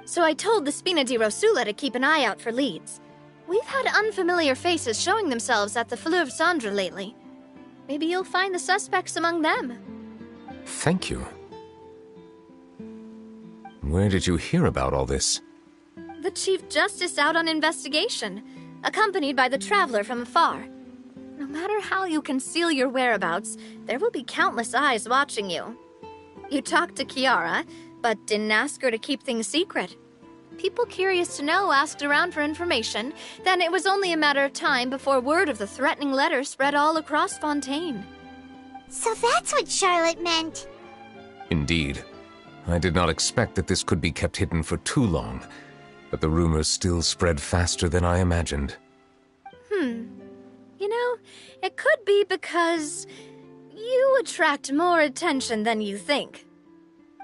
So I told the Spina di Rosula to keep an eye out for leads. We've had unfamiliar faces showing themselves at the Fleuve Cendre lately. Maybe you'll find the suspects among them. Thank you. Where did you hear about all this? The Chief Justice out on investigation, accompanied by the Traveler from afar. No matter how you conceal your whereabouts, there will be countless eyes watching you. You talked to Kiara, but didn't ask her to keep things secret. People curious to know asked around for information, then it was only a matter of time before word of the threatening letter spread all across Fontaine. So that's what Charlotte meant. Indeed. I did not expect that this could be kept hidden for too long, but the rumors still spread faster than I imagined. You know, it could be because you attract more attention than you think.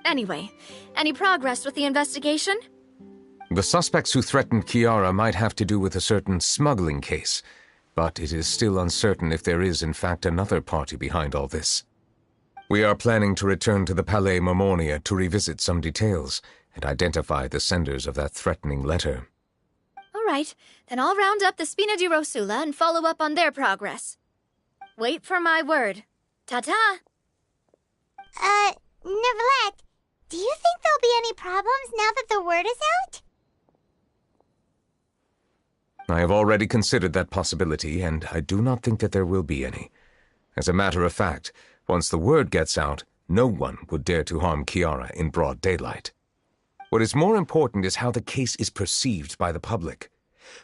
Anyway, any progress with the investigation? The suspects who threatened Kiara might have to do with a certain smuggling case, but it is still uncertain if there is in fact another party behind all this. We are planning to return to the Palais Mermonia to revisit some details and identify the senders of that threatening letter. All right, then I'll round up the Spina di Rosula and follow up on their progress. Wait for my word. Ta-ta! Neuvillette, do you think there'll be any problems now that the word is out? I have already considered that possibility, and I do not think that there will be any. As a matter of fact, once the word gets out, no one would dare to harm Kiara in broad daylight. What is more important is how the case is perceived by the public.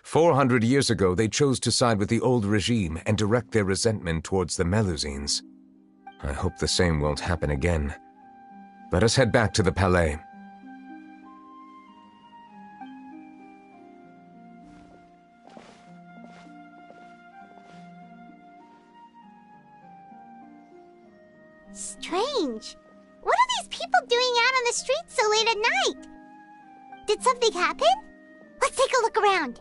400 years ago, they chose to side with the old regime and direct their resentment towards the Melusines. I hope the same won't happen again. Let us head back to the Palais. Strange. What are these people doing out on the streets so late at night? Did something happen? Let's take a look around.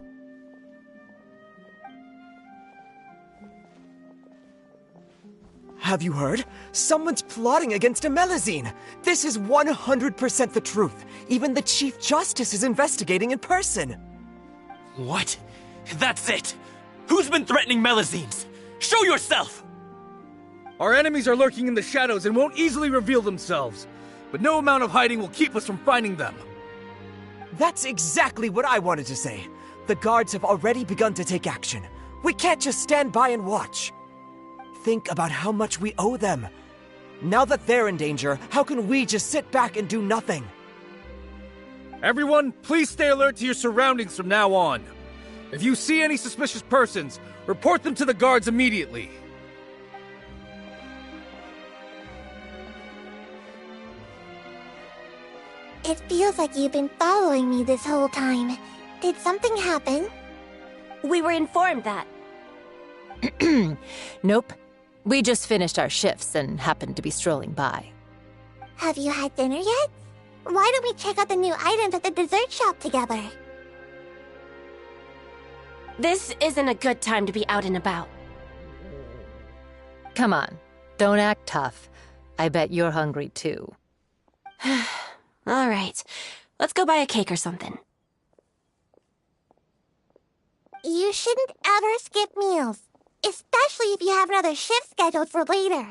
Have you heard? Someone's plotting against a Melusine. This is 100% the truth. Even the Chief Justice is investigating in person. What? That's it! Who's been threatening Melusines? Show yourself! Our enemies are lurking in the shadows and won't easily reveal themselves. But no amount of hiding will keep us from finding them. That's exactly what I wanted to say. The guards have already begun to take action. We can't just stand by and watch. Think about how much we owe them. Now that they're in danger, how can we just sit back and do nothing? Everyone, please stay alert to your surroundings from now on. If you see any suspicious persons, report them to the guards immediately. It feels like you've been following me this whole time. Did something happen? We were informed that. Nope. We just finished our shifts and happened to be strolling by. Have you had dinner yet? Why don't we check out the new items at the dessert shop together? This isn't a good time to be out and about. Come on, don't act tough. I bet you're hungry too. All right, let's go buy a cake or something. You shouldn't ever skip meals, especially if you have another shift scheduled for later.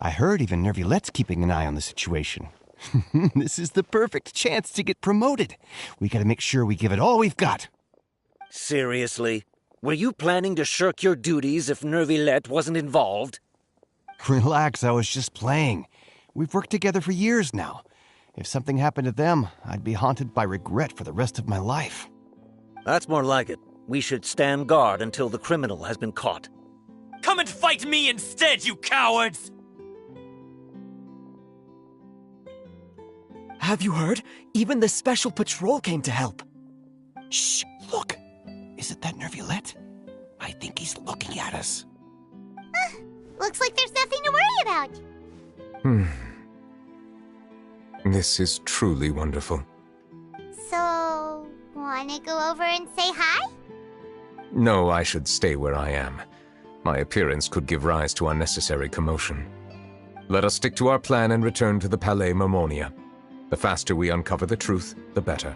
I heard even Neuvillette's keeping an eye on the situation. This is the perfect chance to get promoted. We gotta make sure we give it all we've got. Seriously? Were you planning to shirk your duties if Neuvillette wasn't involved? Relax, I was just playing. We've worked together for years now. If something happened to them, I'd be haunted by regret for the rest of my life. That's more like it. We should stand guard until the criminal has been caught. Come and fight me instead, you cowards! Have you heard? Even the Special Patrol came to help. Shh, look. Is it that Neuvillette? I think he's looking at us. Looks like there's nothing to worry about. This is truly wonderful. So, wanna go over and say hi? No, I should stay where I am. My appearance could give rise to unnecessary commotion. Let us stick to our plan and return to the Palais Mermonia. The faster we uncover the truth, the better.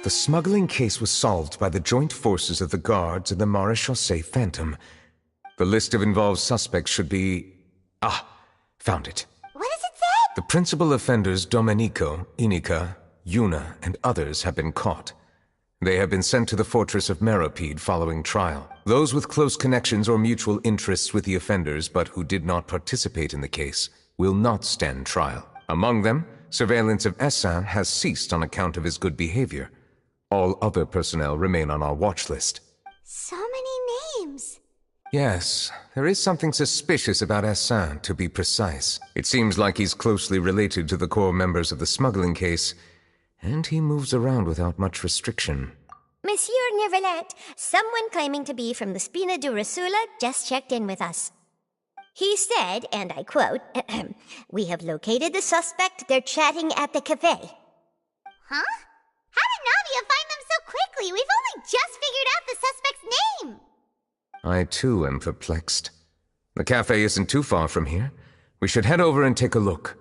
The smuggling case was solved by the joint forces of the guards and the Maréchaussée Phantom. The list of involved suspects should be... found it. What does it say? The principal offenders Domenico, Inica, Yuna, and others have been caught. They have been sent to the fortress of Meropide following trial. Those with close connections or mutual interests with the offenders but who did not participate in the case will not stand trial. Among them, surveillance of Essin has ceased on account of his good behavior. All other personnel remain on our watch list. So many names. Yes, there is something suspicious about Essin, to be precise. It seems like he's closely related to the core members of the smuggling case, And he moves around without much restriction. Monsieur Neuvillette, someone claiming to be from the Spina di Rosula just checked in with us. He said, and I quote, "We have located the suspect. They're chatting at the cafe." Huh? How did Navia find them so quickly? We've only just figured out the suspect's name. I too am perplexed. The cafe isn't too far from here. We should head over and take a look.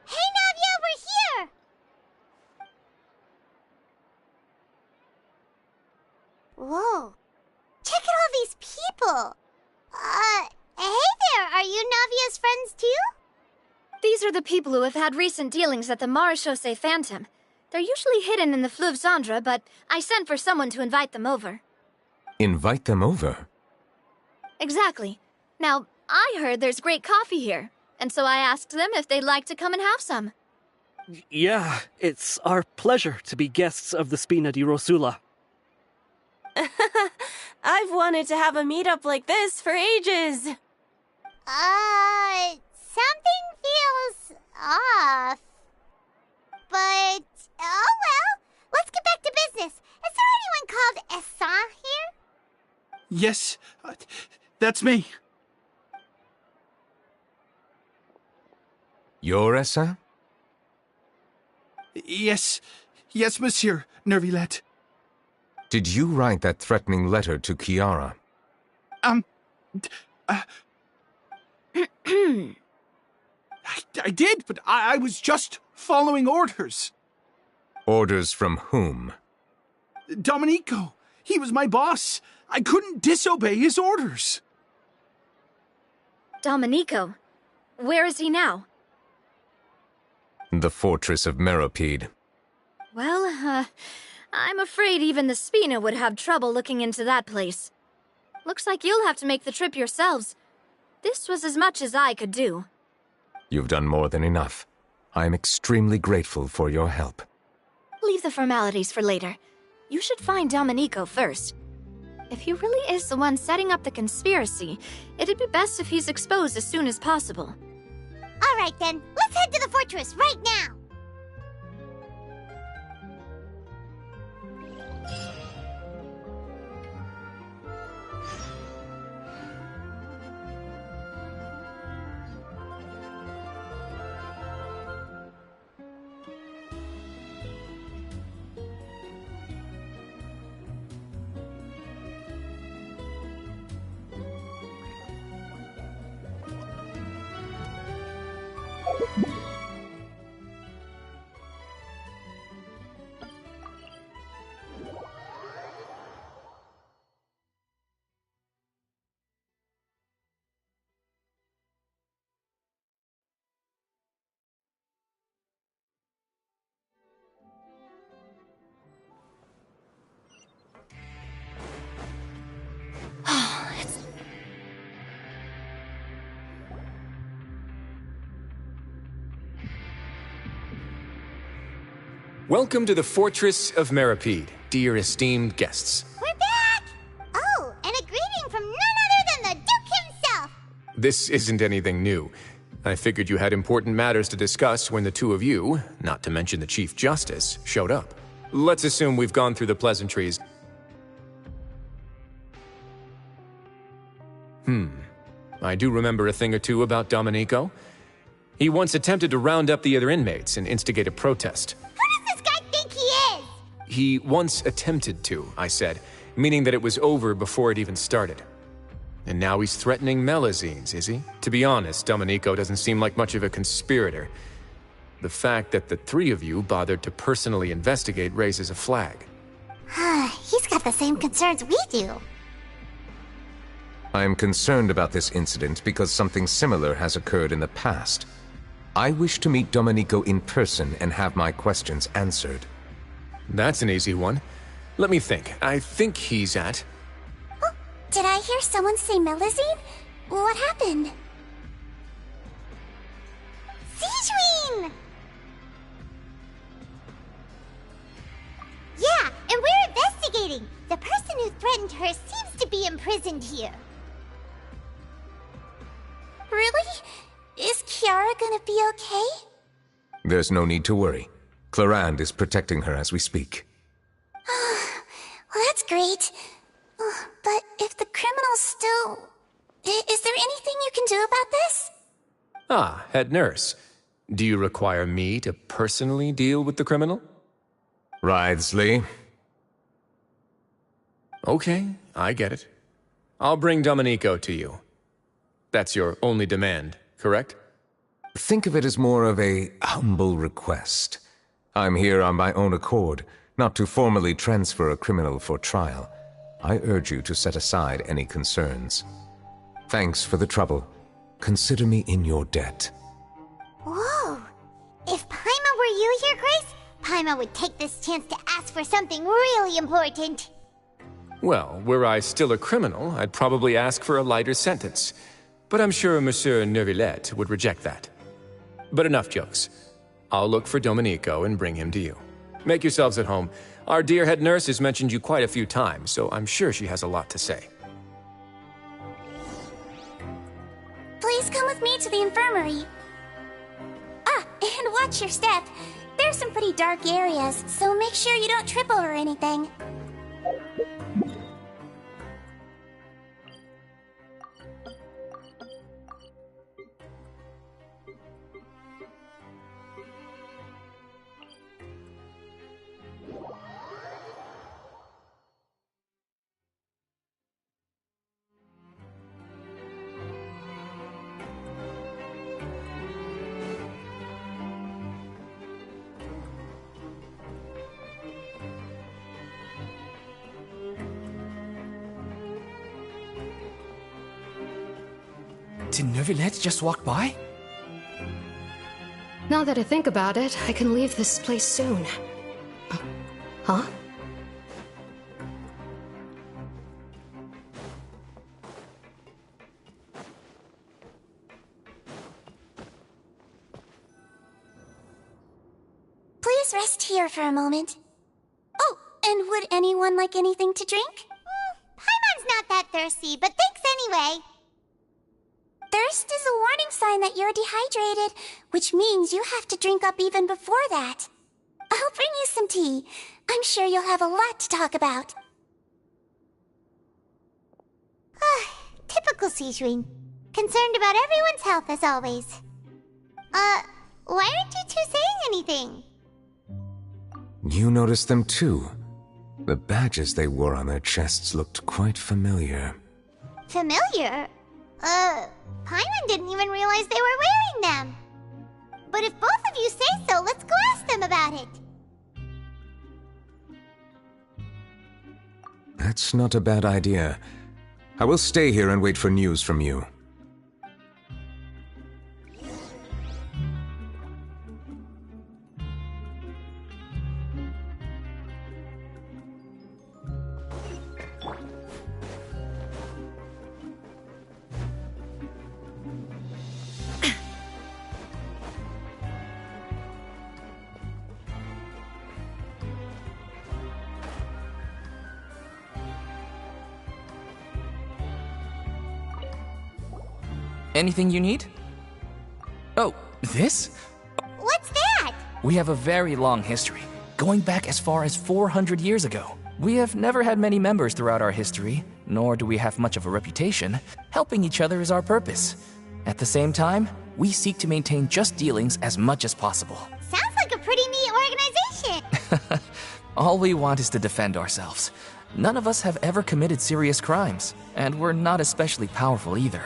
Hey, Navia, we're here! Whoa. Check out all these people! Hey there, are you Navia's friends too? These are the people who have had recent dealings at the Marechaussee Phantom. They're usually hidden in the Fleuve Cendre, but I sent for someone to invite them over. Invite them over? Exactly. Now, I heard there's great coffee here, and so I asked them if they'd like to come and have some. Yeah, it's our pleasure to be guests of the Spina di Rosula. I've wanted to have a meetup like this for ages. Something feels off. But, oh well, let's get back to business. Is there anyone called Essan here? Yes, that's me. You're Essan? Yes, Monsieur Neuvillette. Did you write that threatening letter to Chiara? I did, but I was just following orders. Orders from whom? Domenico. He was my boss. I couldn't disobey his orders. Domenico? Where is he now? The fortress of Meropide. Well, I'm afraid even the Spina would have trouble looking into that place. Looks like you'll have to make the trip yourselves. This was as much as I could do. You've done more than enough. I am extremely grateful for your help. Leave the formalities for later. You should find Domenico first. If he really is the one setting up the conspiracy, it'd be best if he's exposed as soon as possible. All right then, let's head to the fortress right now! Welcome to the Fortress of Meropide, dear esteemed guests. We're back! Oh, and a greeting from none other than the Duke himself! This isn't anything new. I figured you had important matters to discuss when the two of you, not to mention the Chief Justice, showed up. Let's assume we've gone through the pleasantries. I do remember a thing or two about Domenico. He once attempted to round up the other inmates and instigate a protest. Who does this guy think he is? He once attempted to, I said, meaning that it was over before it even started. And now he's threatening Melazines, is he? To be honest, Domenico doesn't seem like much of a conspirator. The fact that the three of you bothered to personally investigate raises a flag. He's got the same concerns we do. I am concerned about this incident because something similar has occurred in the past. I wish to meet Domenico in person and have my questions answered. That's an easy one. Let me think. I think he's at... Oh, did I hear someone say Melazine? What happened? Sijuin! Yeah, and we're investigating. The person who threatened her seems to be imprisoned here. Really? Is Kiara gonna be okay? There's no need to worry. Clarande is protecting her as we speak. Well, that's great. But if the criminal's still... Is there anything you can do about this? Ah, head nurse. Do you require me to personally deal with the criminal? Wriothesley. Okay, I get it. I'll bring Domenico to you. That's your only demand, correct? Think of it as more of a humble request. I'm here on my own accord, not to formally transfer a criminal for trial. I urge you to set aside any concerns. Thanks for the trouble. Consider me in your debt. Whoa! If Paimon were you here, Grace, Paimon would take this chance to ask for something really important. Well, were I still a criminal, I'd probably ask for a lighter sentence. But I'm sure Monsieur Neuvillette would reject that. But enough jokes. I'll look for Domenico and bring him to you. Make yourselves at home. Our dear head nurse has mentioned you quite a few times, so I'm sure she has a lot to say. Please come with me to the infirmary. Ah, and watch your step. There's some pretty dark areas, so make sure you don't trip over anything. Did Neuvillette just walk by? Now that I think about it, I can leave this place soon. Huh? Please rest here for a moment. Oh, and would anyone like anything to drink? Paimon's not that thirsty, but thanks anyway. Thirst is a warning sign that you're dehydrated, which means you have to drink up even before that. I'll bring you some tea. I'm sure you'll have a lot to talk about. Typical Sijuin. Concerned about everyone's health as always. Why aren't you two saying anything? You noticed them too. The badges they wore on their chests looked quite familiar. Familiar? Paimon didn't even realize they were wearing them. But if both of you say so, let's go ask them about it. That's not a bad idea. I will stay here and wait for news from you. Anything you need? This? What's that? We have a very long history, going back as far as 400 years ago. We have never had many members throughout our history, nor do we have much of a reputation. Helping each other is our purpose. At the same time, we seek to maintain just dealings as much as possible. Sounds like a pretty neat organization. All we want is to defend ourselves. None of us have ever committed serious crimes, and we're not especially powerful either.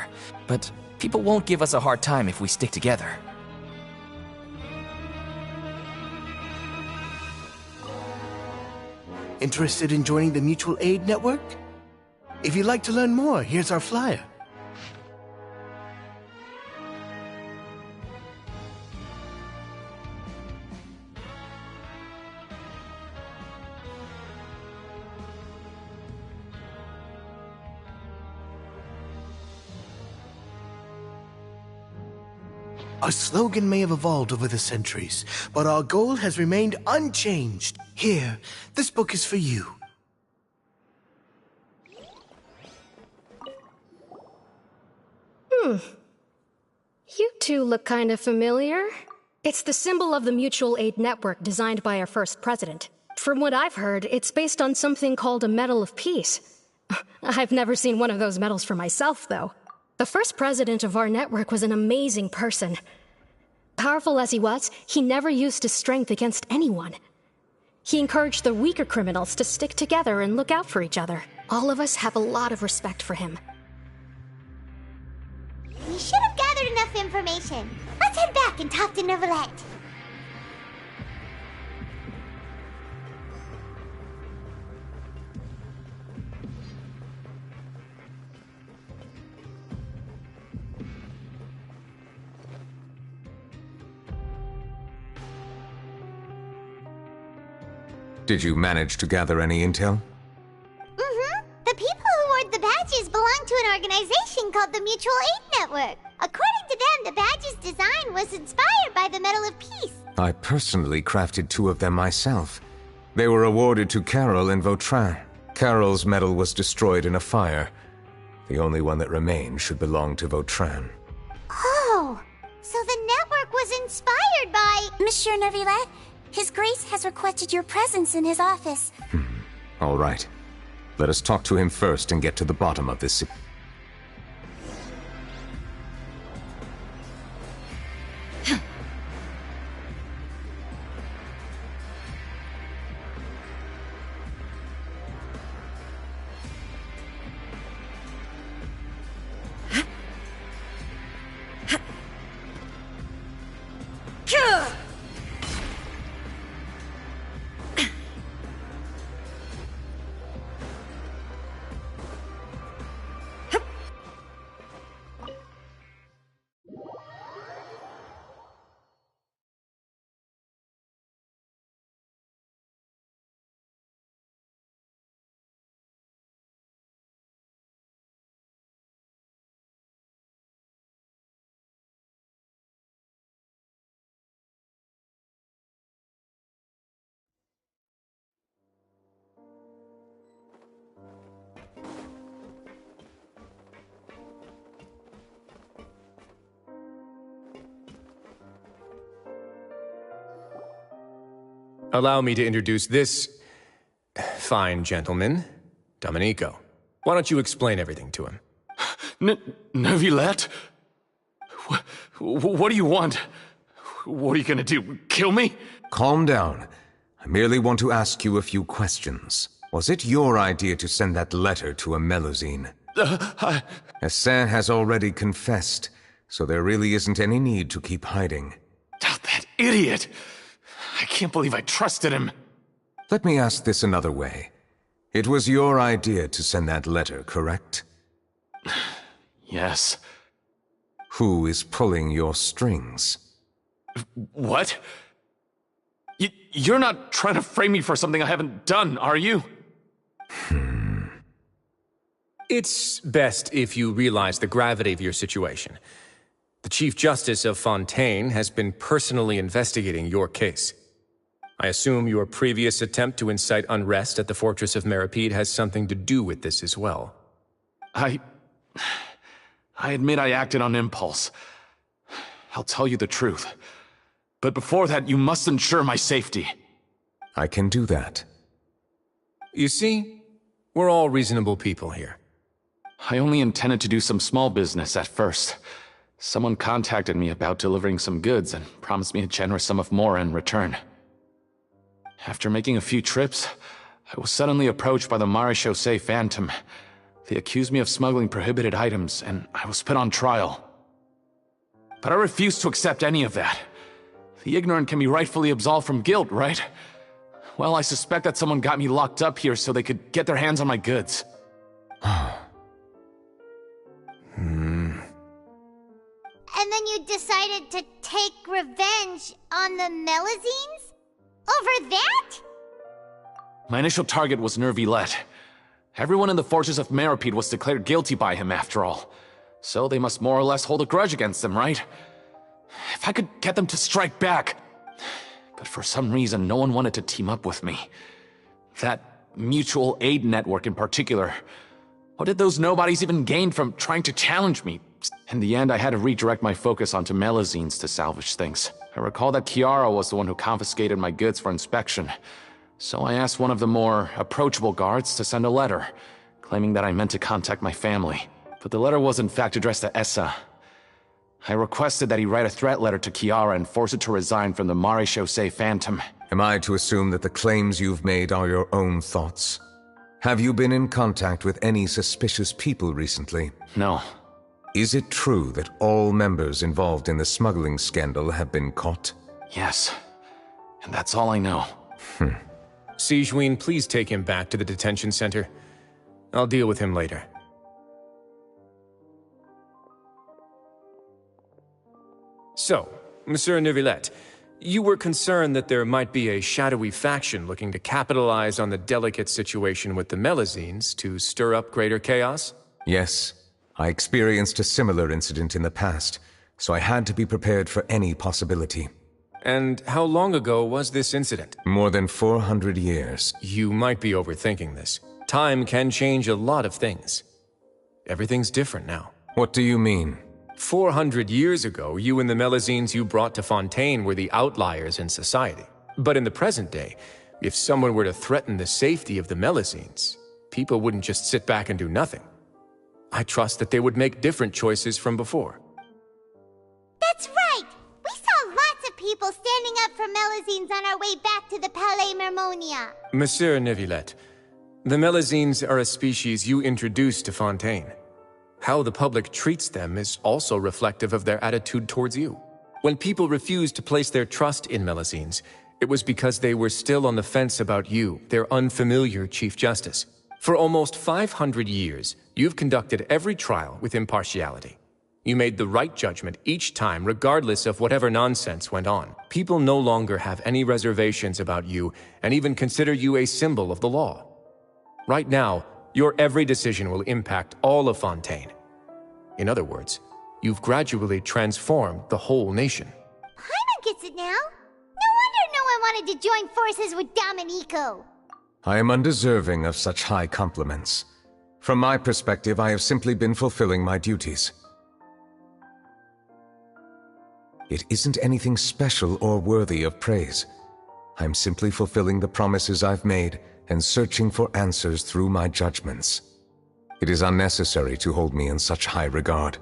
But people won't give us a hard time if we stick together. Interested in joining the Mutual Aid Network? If you'd like to learn more, here's our flyer. Our slogan may have evolved over the centuries, but our goal has remained unchanged. Here, this book is for you. You two look kind of familiar. It's the symbol of the Mutual Aid Network designed by our first president. From what I've heard, it's based on something called a Medal of Peace. I've never seen one of those medals for myself, though. The first president of our network was an amazing person. Powerful as he was, he never used his strength against anyone. He encouraged the weaker criminals to stick together and look out for each other. All of us have a lot of respect for him. We should have gathered enough information. Let's head back and talk to Neuvillette. Did you manage to gather any intel? Mm-hmm. The people who award the badges belong to an organization called the Mutual Aid Network. According to them, the badge's design was inspired by the Medal of Peace. I personally crafted 2 of them myself. They were awarded to Carol and Vautrin. Carol's medal was destroyed in a fire. The only one that remained should belong to Vautrin. Oh, so the network was inspired by... Monsieur Neuvillette, His Grace has requested your presence in his office. All right. Let us talk to him first and get to the bottom of this. Allow me to introduce this fine gentleman, Domenico. Why don't you explain everything to him? Neuvillette? What do you want? What are you gonna do, kill me? Calm down. I merely want to ask you a few questions. Was it your idea to send that letter to a Melusine? Hassan has already confessed, so there really isn't any need to keep hiding. That idiot! I can't believe I trusted him. Let me ask this another way. It was your idea to send that letter, correct? Yes. Who is pulling your strings? What? You're not trying to frame me for something I haven't done, are you? It's best if you realize the gravity of your situation. The Chief Justice of Fontaine has been personally investigating your case. I assume your previous attempt to incite unrest at the Fortress of Meripede has something to do with this as well. I admit I acted on impulse. I'll tell you the truth. But before that, you must ensure my safety. I can do that. You see, we're all reasonable people here. I only intended to do some small business at first. Someone contacted me about delivering some goods and promised me a generous sum of more in return. After making a few trips, I was suddenly approached by the Marechaussee Phantom. They accused me of smuggling prohibited items, and I was put on trial. But I refused to accept any of that. The ignorant can be rightfully absolved from guilt, right? Well, I suspect that someone got me locked up here so they could get their hands on my goods. And then you decided to take revenge on the Melazines? Over that? My initial target was Neuvillette. Everyone in the fortress of Meropide was declared guilty by him, after all. So they must more or less hold a grudge against him, right? If I could get them to strike back... But for some reason, no one wanted to team up with me. That mutual aid network in particular. What did those nobodies even gain from trying to challenge me? In the end, I had to redirect my focus onto Melazines to salvage things. I recall that Kiara was the one who confiscated my goods for inspection. So I asked one of the more approachable guards to send a letter, claiming that I meant to contact my family. But the letter was in fact addressed to Essa. I requested that he write a threat letter to Kiara and force her to resign from the Marechaussee Phantom. Am I to assume that the claims you've made are your own thoughts? Have you been in contact with any suspicious people recently? No. Is it true that all members involved in the smuggling scandal have been caught? Yes. And that's all I know. Sijuin, please take him back to the detention center. I'll deal with him later. So, Monsieur Neuvillette, you were concerned that there might be a shadowy faction looking to capitalize on the delicate situation with the Melazines to stir up greater chaos? Yes. I experienced a similar incident in the past, so I had to be prepared for any possibility. And how long ago was this incident? More than 400 years. You might be overthinking this. Time can change a lot of things. Everything's different now. What do you mean? 400 years ago, you and the Melazines you brought to Fontaine were the outliers in society. But in the present day, if someone were to threaten the safety of the Melazines, people wouldn't just sit back and do nothing. I trust that they would make different choices from before. That's right! We saw lots of people standing up for Melazines on our way back to the Palais Mermonia. Monsieur Neuvillette, the Melazines are a species you introduced to Fontaine. How the public treats them is also reflective of their attitude towards you. When people refused to place their trust in Melazines, it was because they were still on the fence about you, their unfamiliar Chief Justice. For almost 500 years, you've conducted every trial with impartiality. You made the right judgment each time, regardless of whatever nonsense went on. People no longer have any reservations about you and even consider you a symbol of the law. Right now, your every decision will impact all of Fontaine. In other words, you've gradually transformed the whole nation. Paimon gets it now. No wonder no one wanted to join forces with Domenico. I am undeserving of such high compliments. From my perspective, I have simply been fulfilling my duties. It isn't anything special or worthy of praise. I'm simply fulfilling the promises I've made and searching for answers through my judgments. It is unnecessary to hold me in such high regard.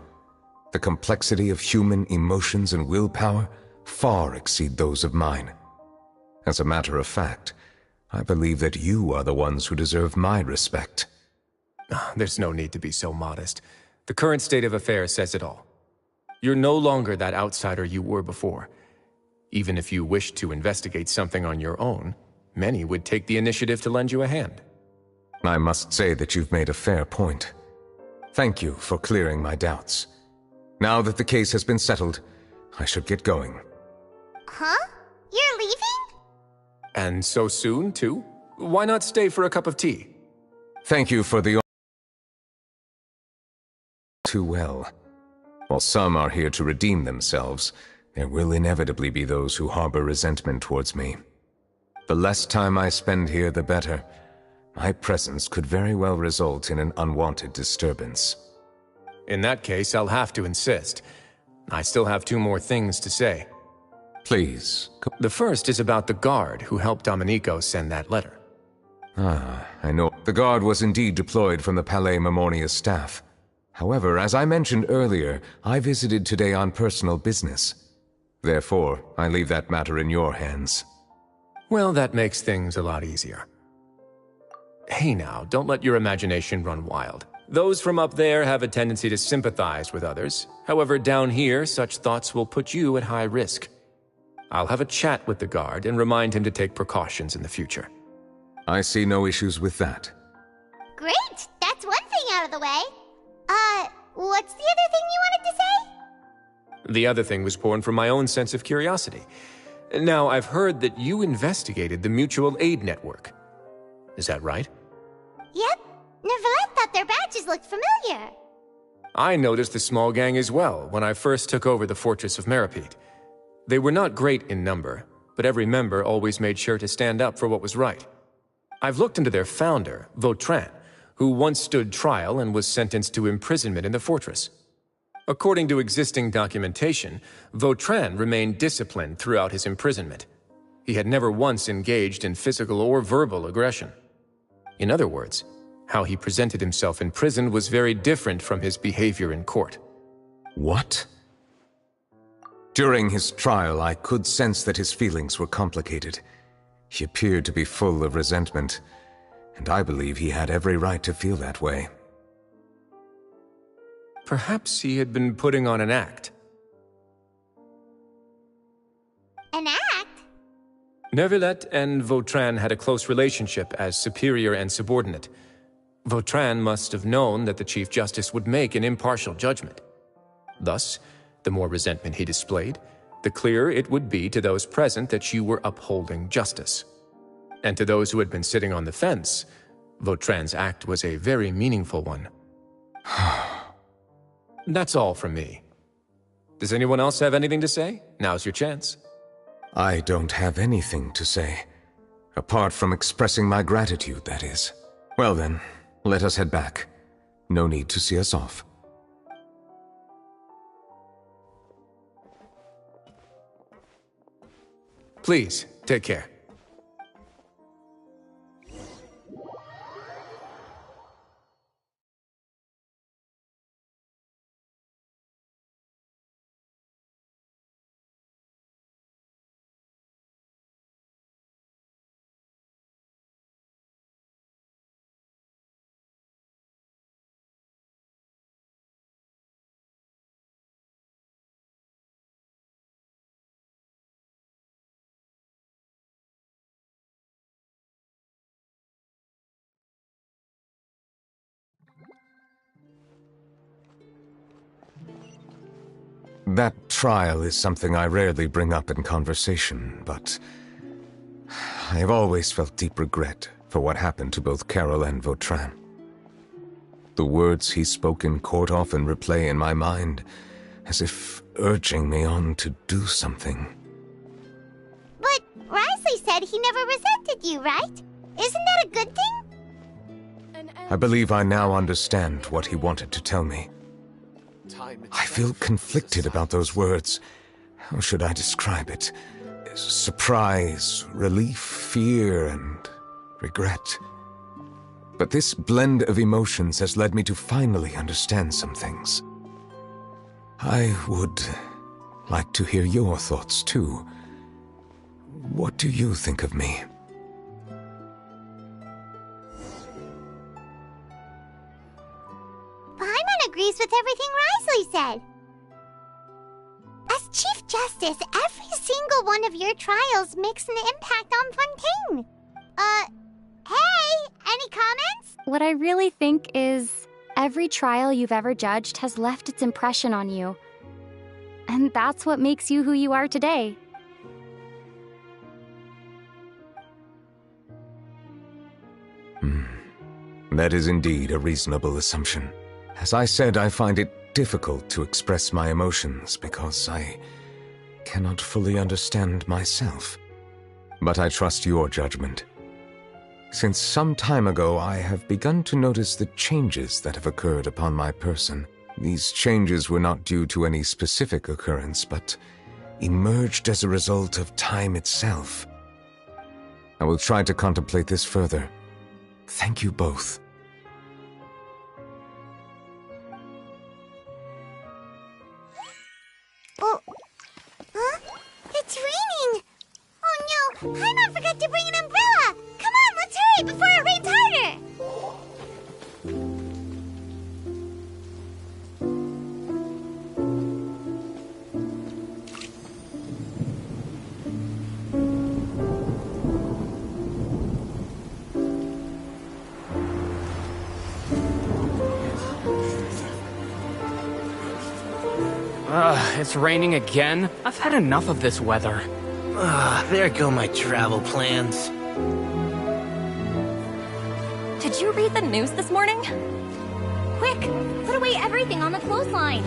The complexity of human emotions and willpower far exceed those of mine. As a matter of fact, I believe that you are the ones who deserve my respect. There's no need to be so modest. The current state of affairs says it all. You're no longer that outsider you were before. Even if you wished to investigate something on your own, many would take the initiative to lend you a hand. I must say that you've made a fair point. Thank you for clearing my doubts. Now that the case has been settled, I should get going. Huh? You're leaving? And so soon, too? Why not stay for a cup of tea? Thank you for the... Too well. While some are here to redeem themselves, there will inevitably be those who harbor resentment towards me. The less time I spend here, the better. My presence could very well result in an unwanted disturbance. In that case, I'll have to insist. I still have 2 more things to say. Please. The first is about the guard who helped Domenico send that letter. Ah, I know. The guard was indeed deployed from the Palais Memornia's staff. However, as I mentioned earlier, I visited today on personal business. Therefore, I leave that matter in your hands. Well, that makes things a lot easier. Hey now, don't let your imagination run wild. Those from up there have a tendency to sympathize with others. However, down here, such thoughts will put you at high risk. I'll have a chat with the guard and remind him to take precautions in the future. I see no issues with that. Great! That's one thing out of the way. What's the other thing you wanted to say? The other thing was born from my own sense of curiosity. Now, I've heard that you investigated the mutual aid network. Is that right? Yep. Neuvillette thought their badges looked familiar. I noticed the small gang as well when I first took over the Fortress of Meripede. They were not great in number, but every member always made sure to stand up for what was right. I've looked into their founder, Vautrin, who once stood trial and was sentenced to imprisonment in the fortress. According to existing documentation, Vautrin remained disciplined throughout his imprisonment. He had never once engaged in physical or verbal aggression. In other words, how he presented himself in prison was very different from his behavior in court. What? During his trial, I could sense that his feelings were complicated. He appeared to be full of resentment, and I believe he had every right to feel that way. Perhaps he had been putting on an act. An act? Neuvillette and Vautrin had a close relationship as superior and subordinate. Vautrin must have known that the Chief Justice would make an impartial judgment. Thus, the more resentment he displayed, the clearer it would be to those present that you were upholding justice. And to those who had been sitting on the fence, Vautrin's act was a very meaningful one. That's all from me. Does anyone else have anything to say? Now's your chance. I don't have anything to say. Apart from expressing my gratitude, that is. Well then, let us head back. No need to see us off. Please, take care. That trial is something I rarely bring up in conversation, but I have always felt deep regret for what happened to both Carol and Vautrin. The words he spoke in court often replay in my mind, as if urging me on to do something. But Risley said he never resented you, right? Isn't that a good thing? I believe I now understand what he wanted to tell me. I feel conflicted about those words. How should I describe it? Surprise, relief, fear, and regret. But this blend of emotions has led me to finally understand some things. I would like to hear your thoughts, too. What do you think of me? Paimon agrees with everything Risley said. As Chief Justice, every single one of your trials makes an impact on Fontaine. Hey, any comments? What I really think is, every trial you've ever judged has left its impression on you. And that's what makes you who you are today. That is indeed a reasonable assumption. As I said, I find it difficult to express my emotions because I cannot fully understand myself. But I trust your judgment. Since some time ago, I have begun to notice the changes that have occurred upon my person. These changes were not due to any specific occurrence, but emerged as a result of time itself. I will try to contemplate this further. Thank you both. Oh, huh? It's raining! Oh no, Paimon forgot to bring an umbrella! Come on, let's hurry before it rains harder! It's raining again? I've had enough of this weather. There go my travel plans. Did you read the news this morning? Quick, put away everything on the clothesline.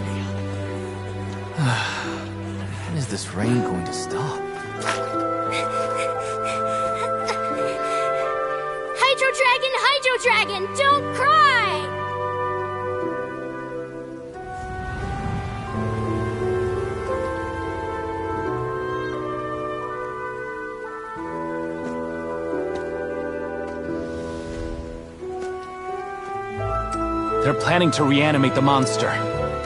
When is this rain going to stop? Hydro Dragon, don't cry! They're planning to reanimate the monster.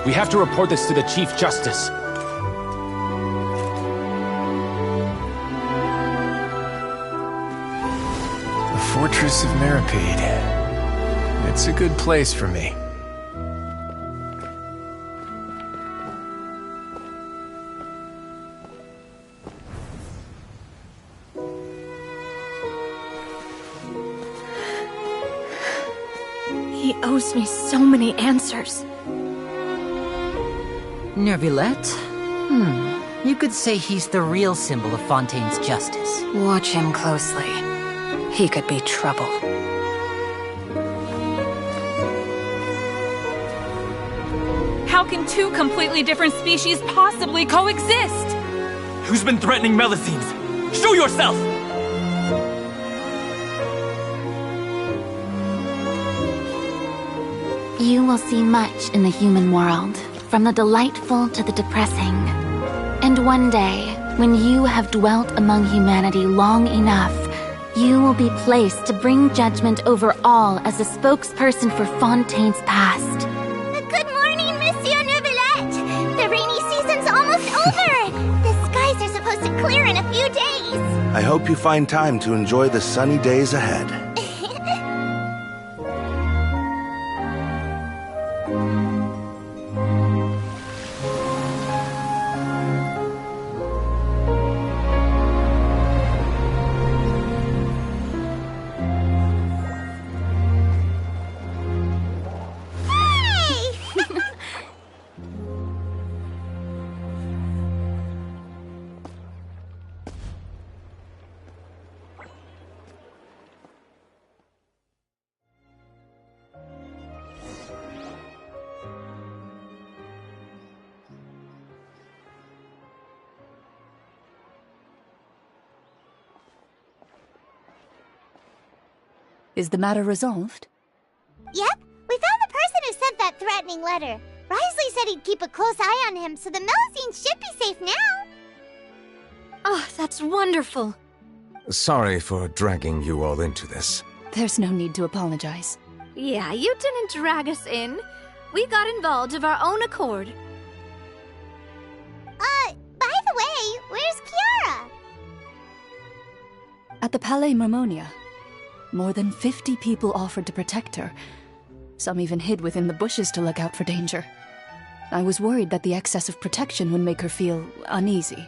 We have to report this to the Chief Justice. The Fortress of Meripede. It's a good place for me. He owes me so many answers. Neuvillette? You could say he's the real symbol of Fontaine's justice. Watch him closely. He could be trouble. How can two completely different species possibly coexist? Who's been threatening Melusines? Show yourself! You will see much in the human world, from the delightful to the depressing. And one day, when you have dwelt among humanity long enough, you will be placed to bring judgment over all as a spokesperson for Fontaine's past. Good morning, Monsieur Neuvillette! The rainy season's almost over! The skies are supposed to clear in a few days! I hope you find time to enjoy the sunny days ahead. Is the matter resolved? Yep, we found the person who sent that threatening letter. Risley said he'd keep a close eye on him, so the Melusines should be safe now. Oh, that's wonderful. Sorry for dragging you all into this. There's no need to apologize. Yeah, you didn't drag us in. We got involved of our own accord. By the way, where's Kiara? At the Palais Marmonia. More than 50 people offered to protect her. Some even hid within the bushes to look out for danger. I was worried that the excess of protection would make her feel uneasy,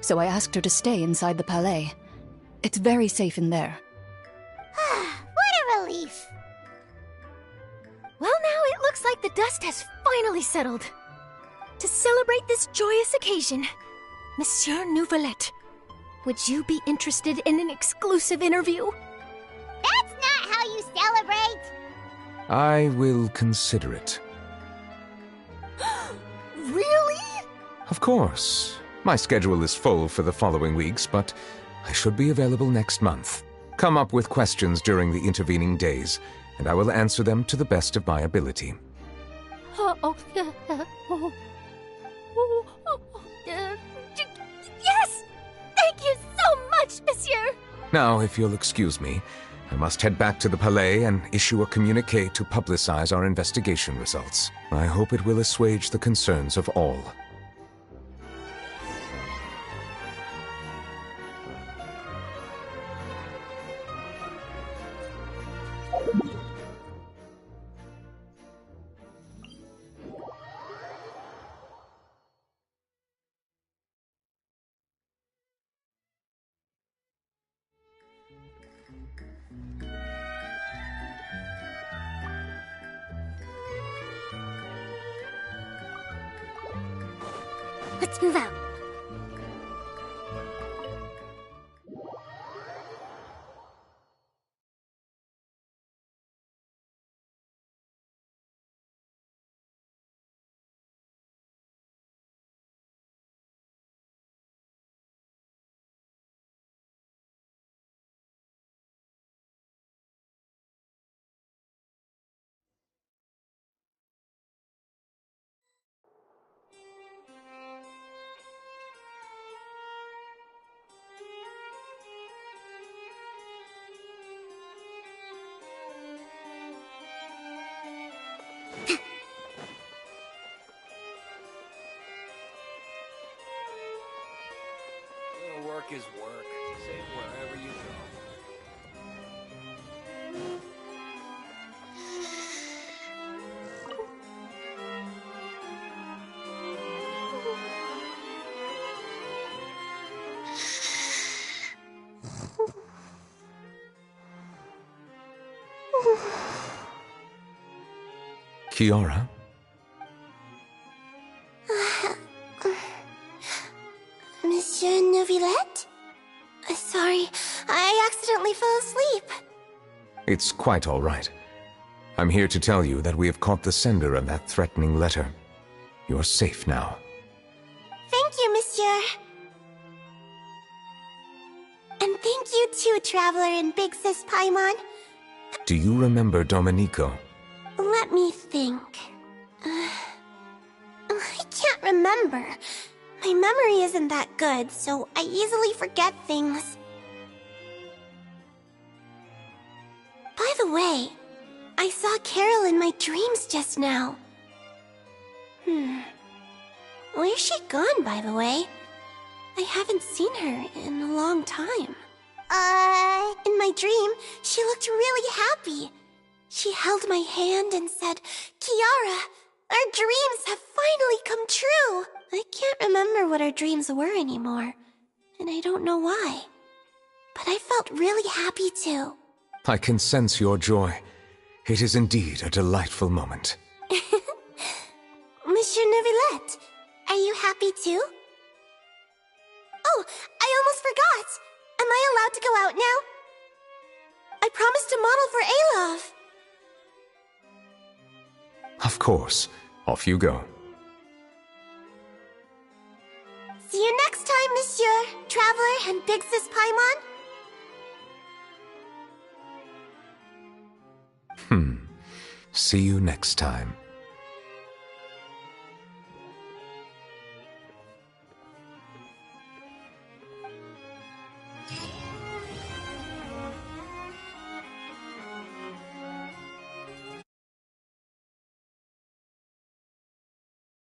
so I asked her to stay inside the Palais. It's very safe in there. What a relief! Well, now it looks like the dust has finally settled. To celebrate this joyous occasion, Monsieur Neuvillette, would you be interested in an exclusive interview? That's not how you celebrate! I will consider it. Really? Of course. My schedule is full for the following weeks, but I should be available next month. Come up with questions during the intervening days, and I will answer them to the best of my ability. Yes! Thank you so much, monsieur! Now, if you'll excuse me, I must head back to the Palais and issue a communiqué to publicize our investigation results. I hope it will assuage the concerns of all. Let's move out. Work is work. Say it wherever you go. Kiara? Monsieur Neuvillette? Sorry, I accidentally fell asleep. It's quite all right. I'm here to tell you that we have caught the sender of that threatening letter. You're safe now. Thank you, monsieur. And thank you too, Traveler and Big Sis Paimon. Do you remember Domenico? Let me think. I can't remember. My memory isn't that good, so I easily forget things. By the way, I saw Carol in my dreams just now. Where's she gone, by the way? I haven't seen her in a long time. In my dream, she looked really happy. She held my hand and said, "Kiara, our dreams have finally come true." I can't remember what our dreams were anymore, and I don't know why. But I felt really happy too. I can sense your joy. It is indeed a delightful moment. Monsieur Neuvillette, are you happy too? Oh, I almost forgot! Am I allowed to go out now? I promised to model for Alov. Of course. Off you go. See you next time, Monsieur, Traveler, and Big Sis Paimon. See you next time.